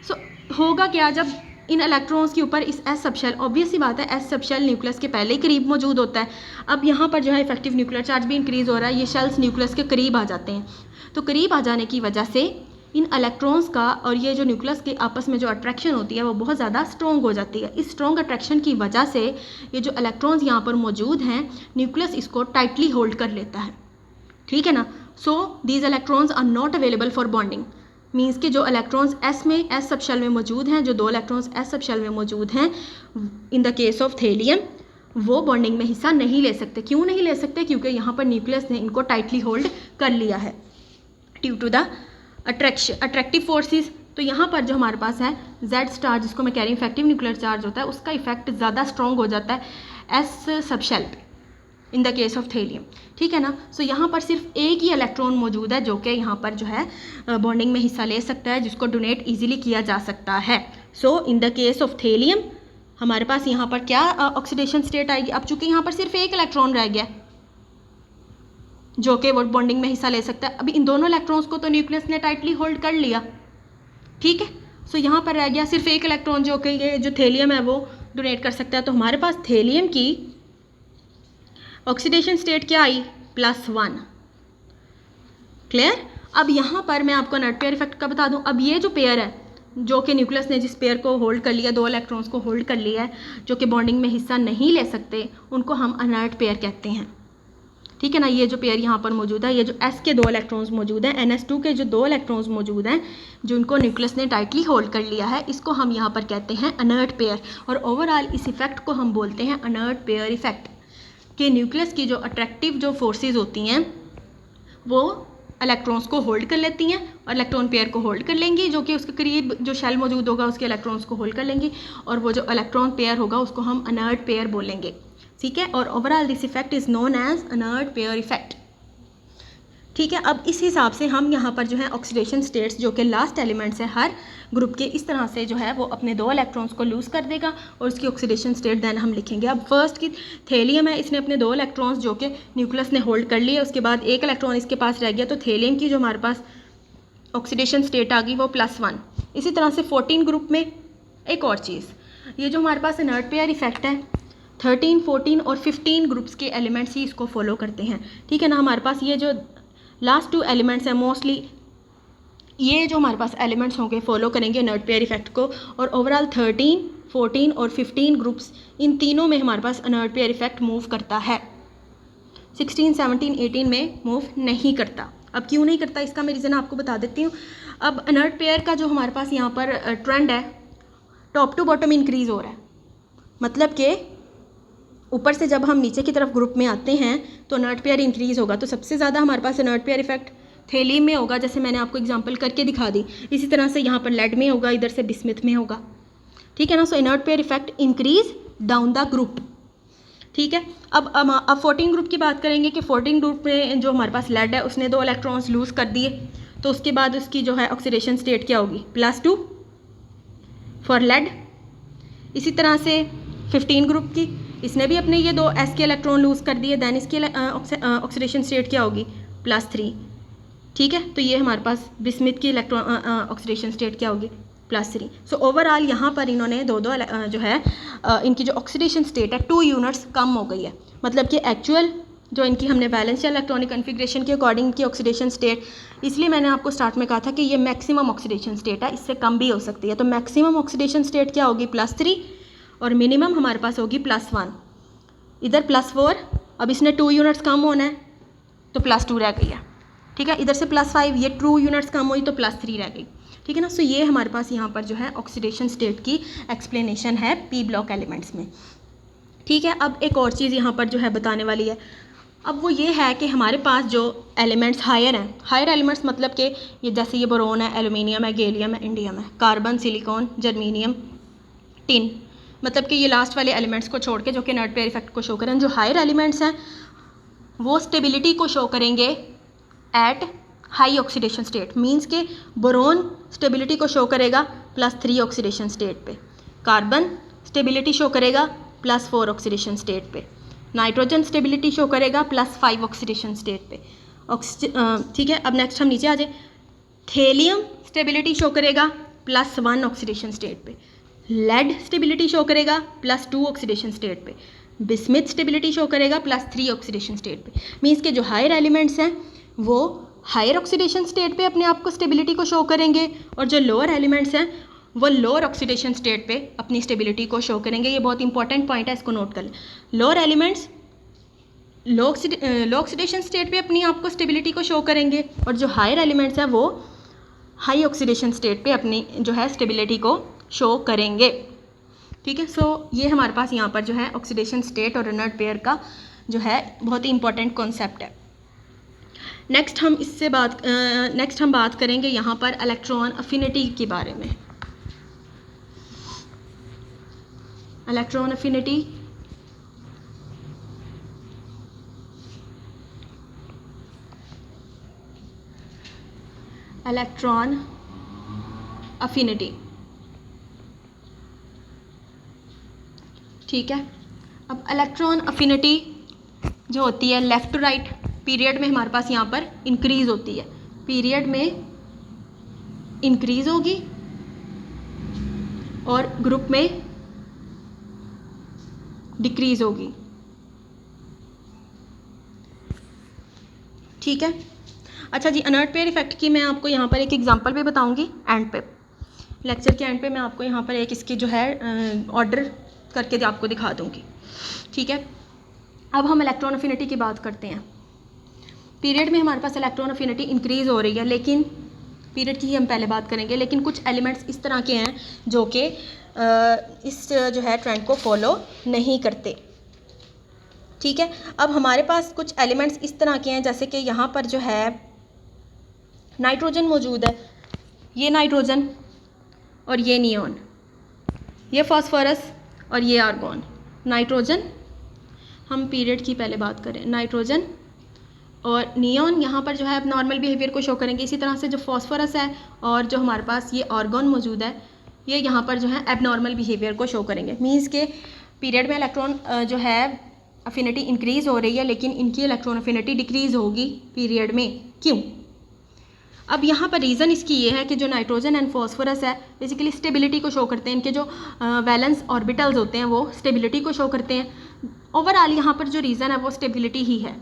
सो होगा क्या, जब इन इलेक्ट्रॉन्स के ऊपर इस एस सबशेल, ऑब्वियस सी बात है एस सबशेल न्यूक्लियस के पहले ही करीब मौजूद होता है। अब यहाँ पर जो है इफेक्टिव न्यूक्लियर चार्ज भी इंक्रीज़ हो रहा है, ये शेल्स न्यूक्लियस के करीब आ जाते हैं। तो करीब आ जाने की वजह से इन इलेक्ट्रॉन्स का और ये जो न्यूक्लियस के आपस में जो अट्रैक्शन होती है वो बहुत ज़्यादा स्ट्रॉन्ग हो जाती है। इस स्ट्रॉन्ग अट्रैक्शन की वजह से ये जो इलेक्ट्रॉन्स यहाँ पर मौजूद हैं न्यूक्लियस इसको टाइटली होल्ड कर लेता है, ठीक है ना। So these electrons are not available for bonding, means कि जो इलेक्ट्रॉन्स एस सब शेल में मौजूद हैं, जो 2 इलेक्ट्रॉन्स एस सब शेल में मौजूद हैं इन द केस ऑफ थेलियम, वो बॉन्डिंग में हिस्सा नहीं ले सकते। क्यों नहीं ले सकते, क्योंकि यहाँ पर न्यूक्लियस ने इनको टाइटली होल्ड कर लिया है due to the attractive forces. तो यहाँ पर जो हमारे पास है जेड स्टार, जिसको मैं कह रही हूँ इफेक्टिव न्यूक्लियर चार्ज होता है, उसका इफेक्ट ज़्यादा स्ट्रॉन्ग हो जाता है एस सब शेल पे इन द केस ऑफ थेलियम, ठीक है ना। सो यहाँ पर सिर्फ एक ही इलेक्ट्रॉन मौजूद है जो कि यहाँ पर जो है बॉन्डिंग में हिस्सा ले सकता है, जिसको डोनेट इजीली किया जा सकता है। So in the case of thallium हमारे पास यहाँ पर क्या ऑक्सीडेशन स्टेट आएगी। अब चूंकि यहाँ पर सिर्फ एक इलेक्ट्रॉन रह गया जो कि वो बॉन्डिंग में हिस्सा ले सकता है, अभी इन दोनों इलेक्ट्रॉन्स को तो न्यूक्लियस ने टाइटली होल्ड कर लिया, ठीक है। सो यहाँ पर रह गया सिर्फ एक इलेक्ट्रॉन जो कि ये जो थेलियम है वो डोनेट कर सकता है। तो हमारे पास थेलियम की ऑक्सीडेशन स्टेट क्या आई, +1, क्लियर। अब यहाँ पर मैं आपको नट पेयर इफेक्ट का बता दूँ। अब ये जो पेयर है जो कि न्यूक्लियस ने जिस पेयर को होल्ड कर लिया, 2 इलेक्ट्रॉन्स को होल्ड कर लिया है जो कि बॉन्डिंग में हिस्सा नहीं ले सकते, उनको हम अनर्ट पेयर कहते हैं, ठीक है ना। ये जो पेयर यहाँ पर मौजूद है, ये जो एस के 2 इलेक्ट्रॉन्स मौजूद हैं, NH2 के जो 2 इलेक्ट्रॉन्स मौजूद हैं जिनको न्यूक्लियस ने टाइटली होल्ड कर लिया है, इसको हम यहाँ पर कहते हैं अनर्ट पेयर। और ओवरऑल इस इफेक्ट को हम बोलते हैं अनर्ट पेयर इफेक्ट, कि न्यूक्लियस की जो अट्रैक्टिव जो फोर्सेस होती हैं वो इलेक्ट्रॉन्स को होल्ड कर लेती हैं और इलेक्ट्रॉन पेयर को होल्ड कर लेंगी, जो कि उसके करीब जो शेल मौजूद होगा उसके इलेक्ट्रॉन्स को होल्ड कर लेंगी, और वो जो इलेक्ट्रॉन पेयर होगा उसको हम अनर्ट पेयर बोलेंगे, ठीक है। और overall this effect is known as inert pair effect, ठीक है। अब इस हिसाब से हम यहाँ पर जो है ऑक्सीडेशन स्टेट्स जो कि लास्ट एलिमेंट्स है हर ग्रुप के, इस तरह से जो है वो अपने 2 इलेक्ट्रॉन्स को लूज़ कर देगा और उसकी ऑक्सीडेशन स्टेट देन हम लिखेंगे। अब फर्स्ट की थेलियम है, इसने अपने 2 इलेक्ट्रॉन्स जो कि न्यूक्लियस ने होल्ड कर लिए, उसके बाद 1 इलेक्ट्रॉन इसके पास रह गया, तो थेलियम की जो हमारे पास ऑक्सीडेशन स्टेट आ गई वो +1। इसी तरह से 14 ग्रुप में एक और चीज़, ये जो हमारे पास इनर्ट पेयर इफेक्ट है 13, 14 और 15 ग्रुप्स के एलिमेंट्स ही इसको फॉलो करते हैं, ठीक है ना। हमारे पास ये जो लास्ट 2 एलिमेंट्स हैं मोस्टली ये जो हमारे पास एलिमेंट्स होंगे फॉलो करेंगे इनर्ट पेयर इफेक्ट को, और ओवरऑल 13, 14 और 15 ग्रुप्स, इन तीनों में हमारे पास इनर्ट पेयर इफेक्ट मूव करता है। 16, 17, 18 में मूव नहीं करता। अब क्यों नहीं करता इसका मैं रीज़न आपको बता देती हूँ। अब इनर्ट पेयर का जो हमारे पास यहाँ पर ट्रेंड है टॉप टू बॉटम इंक्रीज़ हो रहा है, मतलब कि ऊपर से जब हम नीचे की तरफ ग्रुप में आते हैं तो इनर्ट पेयर इंक्रीज़ होगा, तो सबसे ज़्यादा हमारे पास इनर्ट पेयर इफेक्ट थेलियम में होगा, जैसे मैंने आपको एग्जांपल करके दिखा दी। इसी तरह से यहाँ पर लेड में होगा, इधर से बिस्मिथ में होगा, ठीक है ना। सो inert pair effect increase down the group, ठीक है। अब 14 ग्रुप की बात करेंगे कि 14 ग्रुप में जो हमारे पास लेड है उसने 2 इलेक्ट्रॉन्स लूज़ कर दिए, तो उसके बाद उसकी जो है ऑक्सीडेशन स्टेट क्या होगी, +2 फॉर लेड। इसी तरह से 15 ग्रुप की, इसने भी अपने ये 2 s के इलेक्ट्रॉन लूज़ कर दिए, दैन इसकी ऑक्सीडेशन स्टेट क्या होगी, +3, ठीक है। तो ये हमारे पास बिस्मिथ की इलेक्ट्रॉन ऑक्सीडेशन स्टेट क्या होगी, +3। सो ओवरऑल यहाँ पर इन्होंने 2 जो है इनकी जो ऑक्सीडेशन स्टेट है 2 यूनिट्स कम हो गई है, मतलब कि एक्चुअल जो इनकी हमने वैलेंस या इलेक्ट्रॉनिक कन्फिग्रेशन के अकॉर्डिंग की ऑक्सीडेशन स्टेट, इसलिए मैंने आपको स्टार्ट में कहा था कि ये मैक्सिमम ऑक्सीडेशन स्टेट है, इससे कम भी हो सकती है। तो मैक्सिमम ऑक्सीडेशन स्टेट क्या होगी, +3, और मिनिमम हमारे पास होगी +1, इधर +4। अब इसने 2 यूनिट्स कम होना है तो +2 रह गई है, ठीक है। इधर से +5, ये 2 यूनिट्स कम हुई तो +3 रह गई, ठीक है ना। सो ये हमारे पास यहाँ पर जो है ऑक्सीडेशन स्टेट की एक्सप्लेनेशन है पी ब्लॉक एलिमेंट्स में, ठीक है। अब एक और चीज़ यहाँ पर जो है बताने वाली है, अब वो ये है कि हमारे पास जो एलिमेंट्स हायर हैं, हायर एलिमेंट्स मतलब कि ये जैसे ये बोरोन है, एल्यूमिनियम है, गैलियम है, इंडियम है, कार्बन, सिलिकॉन, जर्मीनियम, टिन, मतलब कि ये लास्ट वाले एलिमेंट्स को छोड़ के जो कि इनर्ट पेयर इफेक्ट को शो करें, जो हायर एलिमेंट्स हैं वो स्टेबिलिटी को शो करेंगे at high oxidation state, means के बोरोन स्टेबिलिटी को शो करेगा +3 ऑक्सीडेशन स्टेट पे, कार्बन स्टेबिलिटी शो करेगा +4 ऑक्सीडेशन स्टेट पे, नाइट्रोजन स्टेबिलिटी शो करेगा +5 ऑक्सीडेशन स्टेट पे, ठीक है। अब नेक्स्ट हम नीचे आ जाए, थेलियम स्टेबिलिटी शो करेगा +1 ऑक्सीडेशन स्टेट पे, लेड स्टेबिलिटी शो करेगा +2 ऑक्सीडेशन स्टेट पे, बिस्मिथ स्टेबिलिटी शो करेगा +3 ऑक्सीडेशन स्टेट पे। मींस के जो हायर एलिमेंट्स हैं वो हायर ऑक्सीडेशन स्टेट पे अपने आप को स्टेबिलिटी को शो करेंगे, और जो लोअर एलिमेंट्स हैं वो लोअर ऑक्सीडेशन स्टेट पे अपनी स्टेबिलिटी को शो करेंगे। ये बहुत इंपॉर्टेंट पॉइंट है, इसको नोट कर लें। लोअर एलिमेंट्स लो ऑक्सीडेशन स्टेट पे अपनी आप को स्टेबिलिटी को शो करेंगे, और जो हायर एलिमेंट्स हैं वो हाई ऑक्सीडेशन स्टेट पे अपनी जो है स्टेबिलिटी को शो करेंगे, ठीक है। सो ये हमारे पास यहाँ पर जो है ऑक्सीडेशन स्टेट और इनर्ट पेयर का जो है बहुत ही इंपॉर्टेंट कॉन्सेप्ट है। नेक्स्ट हम बात करेंगे यहाँ पर इलेक्ट्रॉन अफिनिटी के बारे में। इलेक्ट्रॉन अफिनिटी ठीक है। अब इलेक्ट्रॉन अफिनिटी जो होती है लेफ़्ट टू राइट पीरियड में हमारे पास यहाँ पर इंक्रीज़ होती है, पीरियड में इंक्रीज़ होगी और ग्रुप में डिक्रीज़ होगी, ठीक है। अच्छा जी, इनर्ट पेयर इफेक्ट की मैं आपको यहाँ पर एक एग्जांपल भी बताऊँगी एंड पे, लेक्चर के एंड पे मैं आपको यहाँ पर एक इसकी जो है ऑर्डर करके आपको दिखा दूँगी, ठीक है। अब हम इलेक्ट्रॉन अफिनिटी की बात करते हैं। पीरियड में हमारे पास इलेक्ट्रॉन अफिनिटी इंक्रीज़ हो रही है, लेकिन पीरियड की ही हम पहले बात करेंगे, लेकिन कुछ एलिमेंट्स इस तरह के हैं जो कि इस जो है ट्रेंड को फॉलो नहीं करते, ठीक है। अब हमारे पास कुछ एलिमेंट्स इस तरह के हैं, जैसे कि यहाँ पर जो है नाइट्रोजन मौजूद है, ये नाइट्रोजन और ये नियॉन, ये फास्फोरस और ये आर्गॉन। नाइट्रोजन, हम पीरियड की पहले बात करें, नाइट्रोजन और नियॉन यहाँ पर जो है नॉर्मल बिहेवियर को शो करेंगे। इसी तरह से जो फास्फोरस है और जो हमारे पास ये आर्गॉन मौजूद है, ये यहाँ पर जो है एबनॉर्मल बिहेवियर को शो करेंगे। मीन्स के पीरियड में इलेक्ट्रॉन जो है अफिनिटी इंक्रीज़ हो रही है, लेकिन इनकी इलेक्ट्रॉन अफिनिटी डिक्रीज़ होगी पीरियड में। क्यों? अब यहाँ पर रीज़न इसकी ये है कि जो नाइट्रोजन एंड फॉस्फोरस है बेसिकली स्टेबिलिटी को शो करते हैं। इनके जो वैलेंस ऑर्बिटल्स होते हैं वो स्टेबिलिटी को शो करते हैं। ओवरऑल यहाँ पर जो रीज़न है वो स्टेबिलिटी ही है।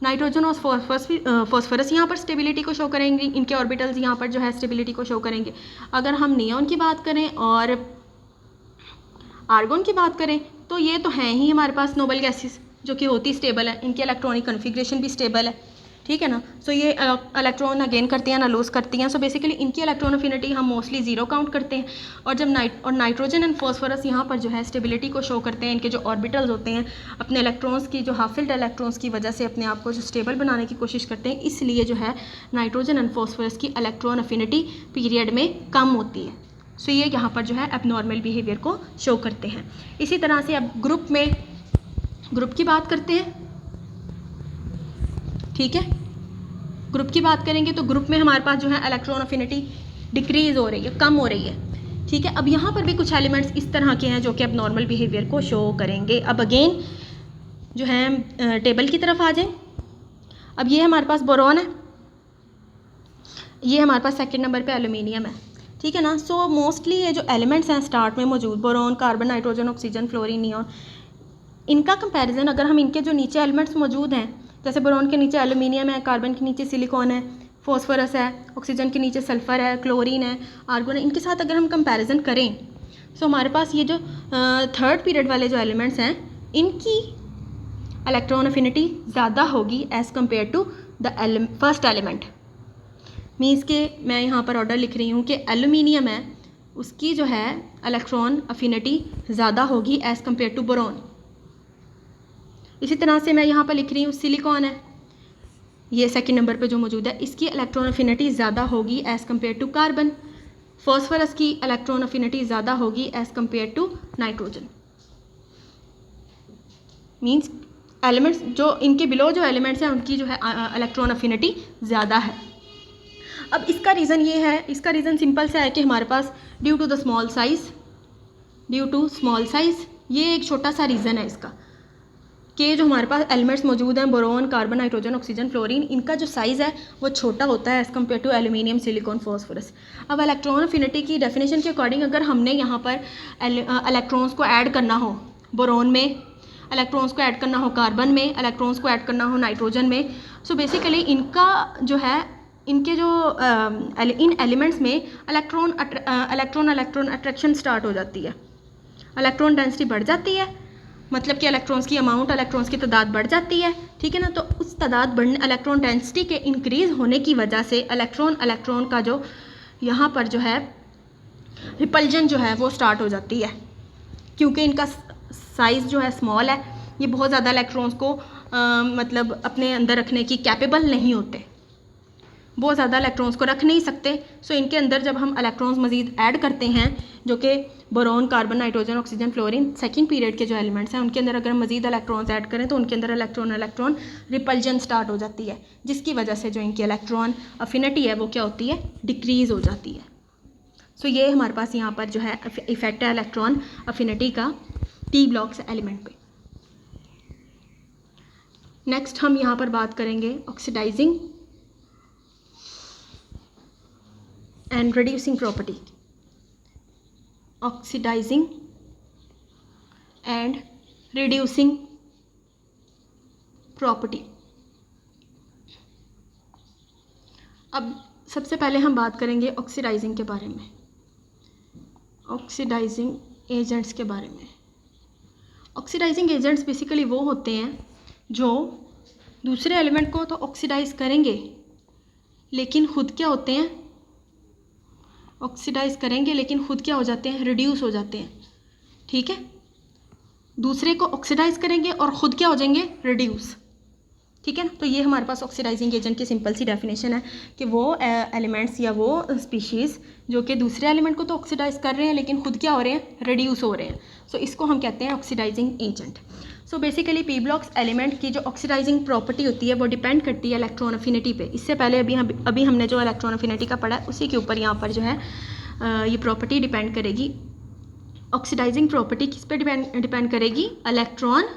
नाइट्रोजन और फॉस्फोरस यहाँ पर स्टेबिलिटी को शो करेंगे, इनके ऑर्बिटल्स यहाँ पर जो है स्टेबिलिटी को शो करेंगे। अगर हम नियॉन की बात करें और आर्गॉन की बात करें तो ये तो हैं ही हमारे पास नोबल गैसेस जो कि होती स्टेबल है, इनकी इलेक्ट्रॉनिक कन्फिग्रेशन भी स्टेबल है, ठीक है ना। सो ये इलेक्ट्रॉन अगेन करती हैं ना लूज़ करती हैं। सो बेसिकली इनकी इलेक्ट्रॉन अफिनिटी हम मोस्टली ज़ीरो काउंट करते हैं। और जब नाइट्रोजन एंड फॉस्फोरस यहाँ पर जो है स्टेबिलिटी को शो करते हैं, इनके जो ऑर्बिटल्स होते हैं अपने इलेक्ट्रॉन्स की जो हाफ फिल्ड इलेक्ट्रॉन्स की वजह से अपने आप को जो स्टेबल बनाने की कोशिश करते हैं, इसलिए जो है नाइट्रोजन एंड फॉस्फोरस की इलेक्ट्रॉन अफिनिटी पीरियड में कम होती है। सो ये यहाँ पर जो है एबनॉर्मल बिहेवियर को शो करते हैं। इसी तरह से अब ग्रुप की बात करते हैं, ठीक है। ग्रुप की बात करेंगे तो ग्रुप में हमारे पास जो है इलेक्ट्रॉन अफिनिटी डिक्रीज़ हो रही है, कम हो रही है, ठीक है। अब यहाँ पर भी कुछ एलिमेंट्स इस तरह के हैं जो कि अब नॉर्मल बिहेवियर को शो करेंगे। अब अगेन जो है टेबल की तरफ आ जाएं। अब ये हमारे पास बोरॉन है, ये हमारे पास सेकंड नंबर पे एल्यूमिनियम है, ठीक है ना। सो मोस्टली ये जो एलिमेंट्स हैं स्टार्ट में मौजूद, boron, carbon, nitrogen, oxygen, fluorine, neon, इनका कंपैरिजन अगर हम इनके जो नीचे एलिमेंट्स मौजूद हैं, जैसे बोरॉन के नीचे एल्यूमिनियम है, कार्बन के नीचे सिलिकॉन है, फॉस्फोरस है, ऑक्सीजन के नीचे सल्फ़र है, क्लोरीन है, आर्गोन है, इनके साथ अगर हम कंपैरिजन करें तो हमारे पास ये जो थर्ड पीरियड वाले जो एलिमेंट्स हैं इनकी इलेक्ट्रॉन अफिनिटी ज़्यादा होगी as compare to the first element. Means के मैं यहाँ पर ऑर्डर लिख रही हूँ कि एल्यूमिनियम है उसकी जो है इलेक्ट्रॉन अफिनिटी ज़्यादा होगी एज़ कम्पेयर टू बोरॉन। इसी तरह से मैं यहाँ पर लिख रही हूँ सिलिकॉन है, ये सेकंड नंबर पे जो मौजूद है, इसकी इलेक्ट्रॉन अफिनिटी ज़्यादा होगी as compare to carbon. Phosphorus की इलेक्ट्रॉन अफिनिटी ज़्यादा होगी as compare to nitrogen. Means elements जो इनके बिलो जो एलिमेंट्स हैं उनकी जो है इलेक्ट्रॉन अफिनिटी ज़्यादा है। अब इसका रीज़न ये है, इसका रीज़न सिंपल सा है कि हमारे पास ड्यू टू स्मॉल साइज़, ये एक छोटा सा रीज़न है इसका कि जो हमारे पास एलिमेंट्स मौजूद हैं boron, carbon, nitrogen, oxygen, fluorine, इनका जो साइज़ है वो छोटा होता है as compare to aluminium, silicon, phosphorus. अब इलेक्ट्रॉन अफिनिटी की डेफिनेशन के अकॉर्डिंग अगर हमने यहाँ पर इलेक्ट्रॉन्स को ऐड करना हो बोरॉन में, इलेक्ट्रॉन्स को ऐड करना हो कार्बन में, इलेक्ट्रॉन्स को ऐड करना हो नाइट्रोजन में, सो बेसिकली इनका जो है इनके जो इन एलिमेंट्स में इलेक्ट्रॉन अट्रैक्शन स्टार्ट हो जाती है, इलेक्ट्रॉन डेंसिटी बढ़ जाती है, मतलब कि इलेक्ट्रॉन्स की अमाउंट, इलेक्ट्रॉन्स की तादाद बढ़ जाती है, ठीक है ना। तो उस तादाद बढ़ने, इलेक्ट्रॉन डेंसिटी के इंक्रीज़ होने की वजह से इलेक्ट्रॉन का जो यहाँ पर जो है रिपल्जन जो है वो स्टार्ट हो जाती है, क्योंकि इनका साइज़ जो है स्मॉल है, ये बहुत ज़्यादा इलेक्ट्रॉन्स को मतलब अपने अंदर रखने की कैपेबल नहीं होते, बहुत ज़्यादा इलेक्ट्रॉन्स को रख नहीं सकते। सो इनके अंदर जब हम इलेक्ट्रॉन्स मज़ीद ऐड करते हैं, जो कि boron, carbon, nitrogen, oxygen, fluorine second period के जो एलिमेंट्स हैं उनके अंदर अगर हम मज़ीद इलेक्ट्रॉन्स ऐड करें तो उनके अंदर इलेक्ट्रॉन रिपल्जन स्टार्ट हो जाती है, जिसकी वजह से जो इनकी इलेक्ट्रॉन अफिनिटी है वो क्या होती है, डिक्रीज़ हो जाती है। सो ये हमारे पास यहाँ पर जो है इफेक्ट है इलेक्ट्रॉन अफिनिटी का टी ब्लॉक्स एलिमेंट पे। नेक्स्ट हम यहाँ पर बात करेंगे oxidising and reducing property, oxidising and reducing property. अब सबसे पहले हम बात करेंगे ऑक्सीडाइजिंग के बारे में, ऑक्सीडाइजिंग एजेंट्स के बारे में। ऑक्सीडाइजिंग एजेंट्स बेसिकली वो होते हैं जो दूसरे एलिमेंट को तो ऑक्सीडाइज करेंगे लेकिन खुद क्या होते हैं, ऑक्सीडाइज करेंगे लेकिन खुद क्या हो जाते हैं, रिड्यूस हो जाते हैं, ठीक है। दूसरे को ऑक्सीडाइज करेंगे और ख़ुद क्या हो जाएंगे, रिड्यूस, ठीक है ना। तो ये हमारे पास ऑक्सीडाइजिंग एजेंट की सिंपल सी डेफिनेशन है कि वो एलिमेंट्स या वो स्पीशीज़ जो कि दूसरे एलिमेंट को तो ऑक्सीडाइज कर रहे हैं लेकिन खुद क्या हो रहे हैं, रिड्यूस हो रहे हैं। सो इसको हम कहते हैं oxidising agent. So basically P blocks element की जो ऑक्सीडाइजिंग प्रॉपर्टी होती है वो डिपेंड करती है इलेक्ट्रॉन अफिनिटी पे। इससे पहले अभी हमने जो इलेक्ट्रॉन अफिनिटी का पढ़ा उसी के ऊपर यहाँ पर जो है ये प्रॉपर्टी डिपेंड करेगी। ऑक्सीडाइजिंग प्रॉपर्टी किस पे डिपेंड करेगी, इलेक्ट्रॉन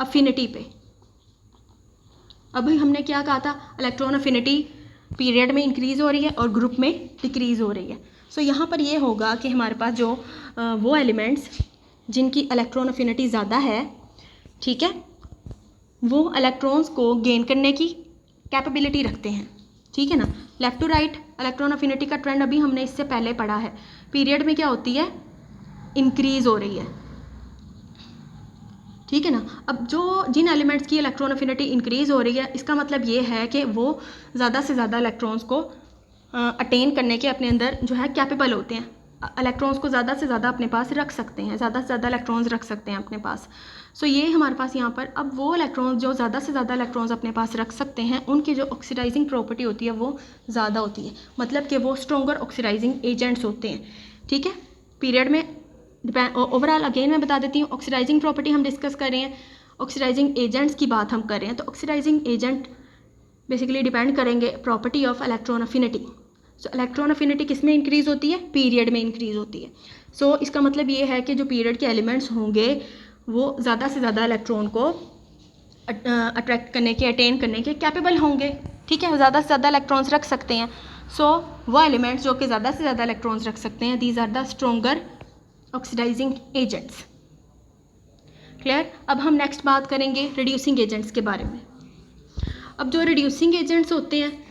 अफिनिटी पे। अभी हमने क्या कहा था, इलेक्ट्रॉन अफिनिटी पीरियड में इंक्रीज़ हो रही है और ग्रुप में डिक्रीज़ हो रही है। सो यहाँ पर ये होगा कि हमारे पास जो वो एलिमेंट्स जिनकी इलेक्ट्रॉन अफिनिटी ज़्यादा है, ठीक है, वो इलेक्ट्रॉन्स को गेन करने की कैपेबिलिटी रखते हैं, ठीक है ना। Left to right electron affinity का ट्रेंड अभी हमने इससे पहले पढ़ा है, पीरियड में क्या होती है, इंक्रीज़ हो रही है, ठीक है ना। अब जिन एलिमेंट्स की इलेक्ट्रॉन अफिनिटी इंक्रीज़ हो रही है, इसका मतलब ये है कि वो ज़्यादा से ज़्यादा इलेक्ट्रॉन्स को अटेन करने के अपने अंदर जो है कैपेबल होते हैं, इलेक्ट्रॉन्स को ज़्यादा से ज़्यादा अपने पास रख सकते हैं, ज़्यादा से ज़्यादा इलेक्ट्रॉन्स रख सकते हैं अपने पास। सो ये हमारे पास यहाँ पर अब वो इलेक्ट्रॉन्स जो ज़्यादा से ज़्यादा इलेक्ट्रॉन्स अपने पास रख सकते हैं, उनकी जो ऑक्सीडाइजिंग प्रॉपर्टी होती है वो ज़्यादा होती है, मतलब कि वो स्ट्रॉन्गर ऑक्सीडाइजिंग एजेंट्स होते हैं, ठीक है। पीरियड में ओवरऑल अगेन मैं बता देती हूँ, ऑक्सीडाइजिंग प्रॉपर्टी हम डिस्कस कर रहे हैं, ऑक्सीडाइजिंग एजेंट्स की बात हम कर रहे हैं। तो ऑक्सीडाइजिंग एजेंट बेसिकली डिपेंड करेंगे property of electron affinity. So electron affinity किस में इंक्रीज़ होती है, पीरियड में इंक्रीज़ होती है। सो इसका मतलब ये है कि जो पीरियड के एलिमेंट्स होंगे वो ज़्यादा से ज़्यादा इलेक्ट्रॉन को अट्रैक्ट करने के, अटेन करने के कैपेबल होंगे, ठीक है, ज़्यादा से ज़्यादा इलेक्ट्रॉन्स रख सकते हैं। सो वो एलिमेंट्स जो कि ज़्यादा से ज़्यादा इलेक्ट्रॉन्स रख सकते हैं, these are the stronger oxidising agents. Clear. अब हम नेक्स्ट बात करेंगे रिड्यूसिंग एजेंट्स के बारे में। अब जो रिड्यूसिंग एजेंट्स होते हैं,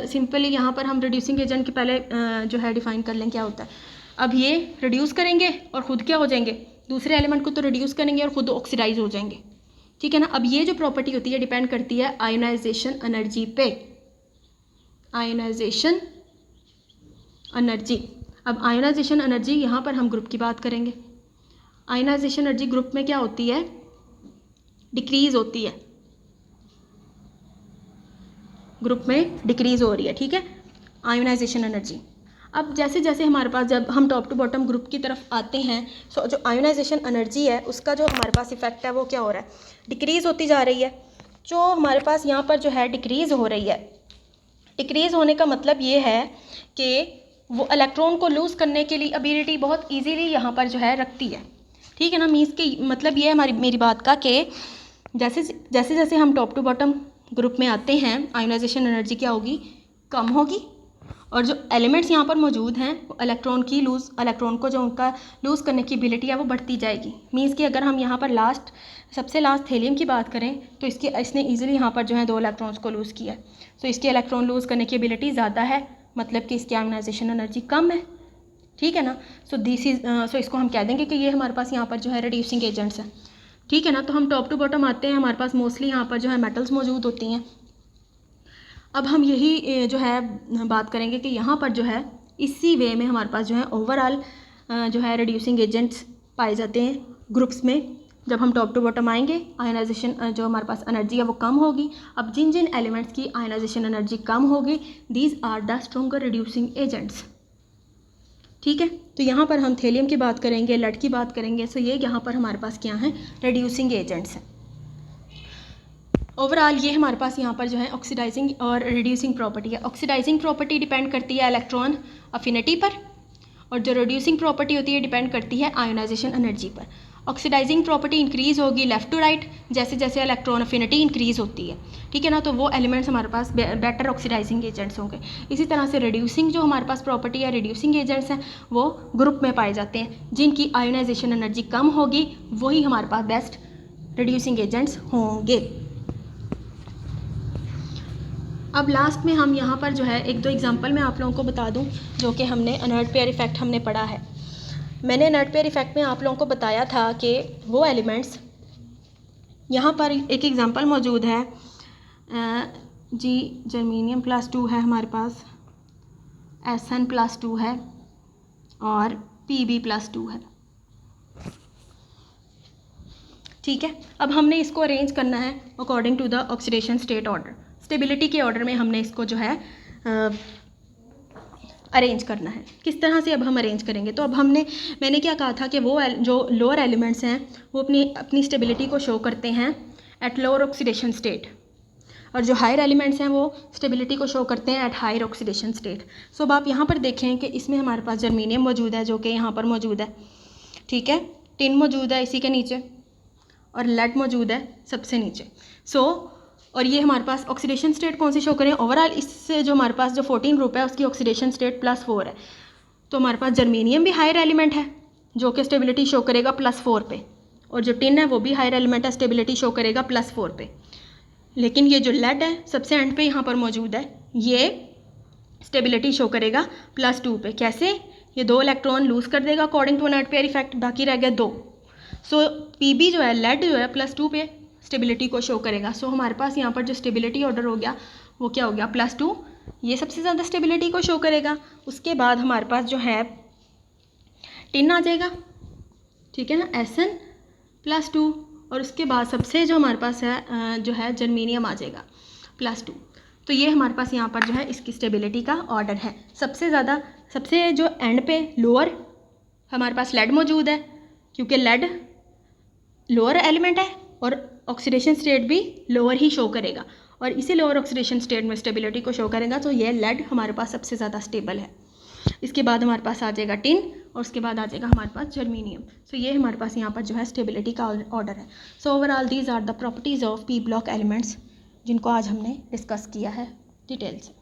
सिंपली यहाँ पर हम रिड्यूसिंग एजेंट के पहले जो है डिफाइन कर लें क्या होता है। अब ये रिड्यूस करेंगे और ख़ुद क्या हो जाएंगे, दूसरे एलिमेंट को तो रिड्यूस करेंगे और ख़ुद ऑक्सीडाइज हो जाएंगे, ठीक है ना। अब ये जो प्रॉपर्टी होती है डिपेंड करती है आयोनाइजेशन एनर्जी पे, आयोनाइजेशन एनर्जी। अब आयोनाइजेशन एनर्जी यहाँ पर हम ग्रुप की बात करेंगे। आयोनाइजेशन एनर्जी ग्रुप में क्या होती है, डिक्रीज़ होती है, ग्रुप में डिक्रीज़ हो रही है, ठीक है, आयोनाइजेशन एनर्जी। अब जैसे जैसे हमारे पास जब हम टॉप टू बॉटम ग्रुप की तरफ आते हैं, सो जो आयोनाइजेशन एनर्जी है उसका जो हमारे पास इफेक्ट है वो क्या हो रहा है, डिक्रीज़ होती जा रही है। जो हमारे पास यहाँ पर जो है डिक्रीज़ हो रही है, डिक्रीज़ होने का मतलब ये है कि वो इलेक्ट्रॉन को लूज़ करने के लिए एबिलिटी बहुत ईजीली यहाँ पर जो है रखती है, ठीक है ना। मीन्स के मतलब ये है मेरी बात का कि जैसे जैसे हम टॉप टू बॉटम ग्रुप में आते हैं, आयोनाइजेशन एनर्जी क्या होगी, कम होगी, और जो एलिमेंट्स यहाँ पर मौजूद हैं इलेक्ट्रॉन को जो उनका लूज़ करने की एबिलिटी है वो बढ़ती जाएगी। मीन्स कि अगर हम यहाँ पर सबसे लास्ट थेलियम की बात करें तो इसने ईजिली यहाँ पर जो है 2 इलेक्ट्रॉन्स को लूज़ किया है। सो इसके इलेक्ट्रॉन लूज़ करने की एबिलिटी ज़्यादा है, मतलब कि इसकी आयोनाइजेशन एनर्जी कम है, ठीक है ना। सो इसको हम कह देंगे कि ये हमारे पास यहाँ पर जो है रिड्यूसिंग एजेंट्स हैं, ठीक है ना। तो हम टॉप टू बॉटम आते हैं, हमारे पास मोस्टली यहाँ पर जो है मेटल्स मौजूद होती हैं। अब हम यही जो है बात करेंगे कि यहाँ पर जो है इसी वे में हमारे पास जो है ओवरऑल जो है रिड्यूसिंग एजेंट्स पाए जाते हैं ग्रुप्स में। जब हम टॉप टू बॉटम आएंगे, आयोनाइजेशन जो हमारे पास एनर्जी है वो कम होगी। अब जिन जिन एलिमेंट्स की आयोनाइजेशन एनर्जी कम होगी, these are the stronger reducing agents, ठीक है। तो यहाँ पर हम थेलियम की बात करेंगे, लेड की बात करेंगे। सो ये यहाँ पर हमारे पास क्या है, रिड्यूसिंग एजेंट्स हैं। ओवरऑल ये हमारे पास यहाँ पर जो है ऑक्सीडाइजिंग और रिड्यूसिंग प्रॉपर्टी है। ऑक्सीडाइजिंग प्रॉपर्टी डिपेंड करती है इलेक्ट्रॉन अफिनिटी पर, और जो रिड्यूसिंग प्रॉपर्टी होती है डिपेंड करती है आयोनाइजेशन एनर्जी पर। ऑक्सीडाइजिंग प्रॉपर्टी इंक्रीज़ होगी लेफ़्ट टू राइट जैसे जैसे इलेक्ट्रॉन अफिनिटी इंक्रीज़ होती है, ठीक है ना। तो वो एलिमेंट्स हमारे पास बेटर ऑक्सीडाइजिंग एजेंट्स होंगे। इसी तरह से रिड्यूसिंग जो हमारे पास प्रॉपर्टी है, रिड्यूसिंग एजेंट्स हैं, वो ग्रुप में पाए जाते हैं। जिनकी आयोनाइजेशन एनर्जी कम होगी वही हमारे पास बेस्ट रिड्यूसिंग एजेंट्स होंगे। अब लास्ट में हम यहाँ पर जो है 1-2 एग्जांपल मैं आप लोगों को बता दूँ, जो कि हमने इनर्ट पेयर इफ़ेक्ट हमने पढ़ा है। मैंने इनर्ट पेयर इफ़ेक्ट में आप लोगों को बताया था कि वो एलिमेंट्स, यहाँ पर एक एग्जांपल मौजूद है जी, जर्मेनियम +2 है हमारे पास, SN +2 है और PB +2 है, ठीक है। अब हमने इसको अरेंज करना है according to the oxidation state order. Stability के ऑर्डर में हमने इसको जो है अरेंज करना है। किस तरह से अब हम अरेंज करेंगे, तो अब मैंने क्या कहा था कि वो जो लोअर एलिमेंट्स हैं वो अपनी स्टेबिलिटी को शो करते हैं एट लोअर ऑक्सीडेशन स्टेट, और जो हायर एलिमेंट्स हैं वो स्टेबिलिटी को शो करते हैं एट हायर ऑक्सीडेशन स्टेट। सो अब आप यहाँ पर देखें कि इसमें हमारे पास जर्मीनियम मौजूद है जो कि यहाँ पर मौजूद है, ठीक है। टिन मौजूद है इसी के नीचे, और लेड मौजूद है सबसे नीचे। और ये हमारे पास ऑक्सीडेशन स्टेट कौन सी शो करें, ओवरऑल इससे जो हमारे पास जो 14 ग्रुप है उसकी ऑक्सीडेशन स्टेट +4 है। तो हमारे पास जर्मीनियम भी हायर एलिमेंट है जो कि स्टेबिलिटी शो करेगा +4 पे, और जो टिन है वो भी हायर एलिमेंट है, स्टेबिलिटी शो करेगा +4 पे। लेकिन ये जो लेड है सबसे एंड पे यहाँ पर मौजूद है, ये स्टेबिलिटी शो करेगा +2 पे। कैसे, ये 2 इलेक्ट्रॉन लूज़ कर देगा according to net pair effect, बाकी रह गया 2। सो पीबी जो है लेड जो है +2 पे स्टेबिलिटी को शो करेगा। सो हमारे पास यहाँ पर जो स्टेबिलिटी ऑर्डर हो गया वो क्या हो गया, +2, ये सबसे ज़्यादा स्टेबिलिटी को शो करेगा। उसके बाद हमारे पास जो है टिन आ जाएगा, ठीक है ना, SN +2, और उसके बाद सबसे जो हमारे पास है जो है जर्मीनियम आ जाएगा +2। तो ये हमारे पास यहाँ पर जो है इसकी स्टेबिलिटी का ऑर्डर है। सबसे जो एंड पे लोअर हमारे पास लेड मौजूद है, क्योंकि लेड लोअर एलिमेंट है और ऑक्सीडेशन स्टेट भी लोअर ही शो करेगा, और इसी लोअर ऑक्सीडेशन स्टेट में स्टेबिलिटी को शो करेगा। तो ये लेड हमारे पास सबसे ज़्यादा स्टेबल है। इसके बाद हमारे पास आ जाएगा टिन, और उसके बाद आ जाएगा हमारे पास जर्मीनियम। सो ये हमारे पास यहाँ पर जो है स्टेबिलिटी का ऑर्डर है। So overall these are the properties of P block elements जिनको आज हमने डिस्कस किया है डिटेल से।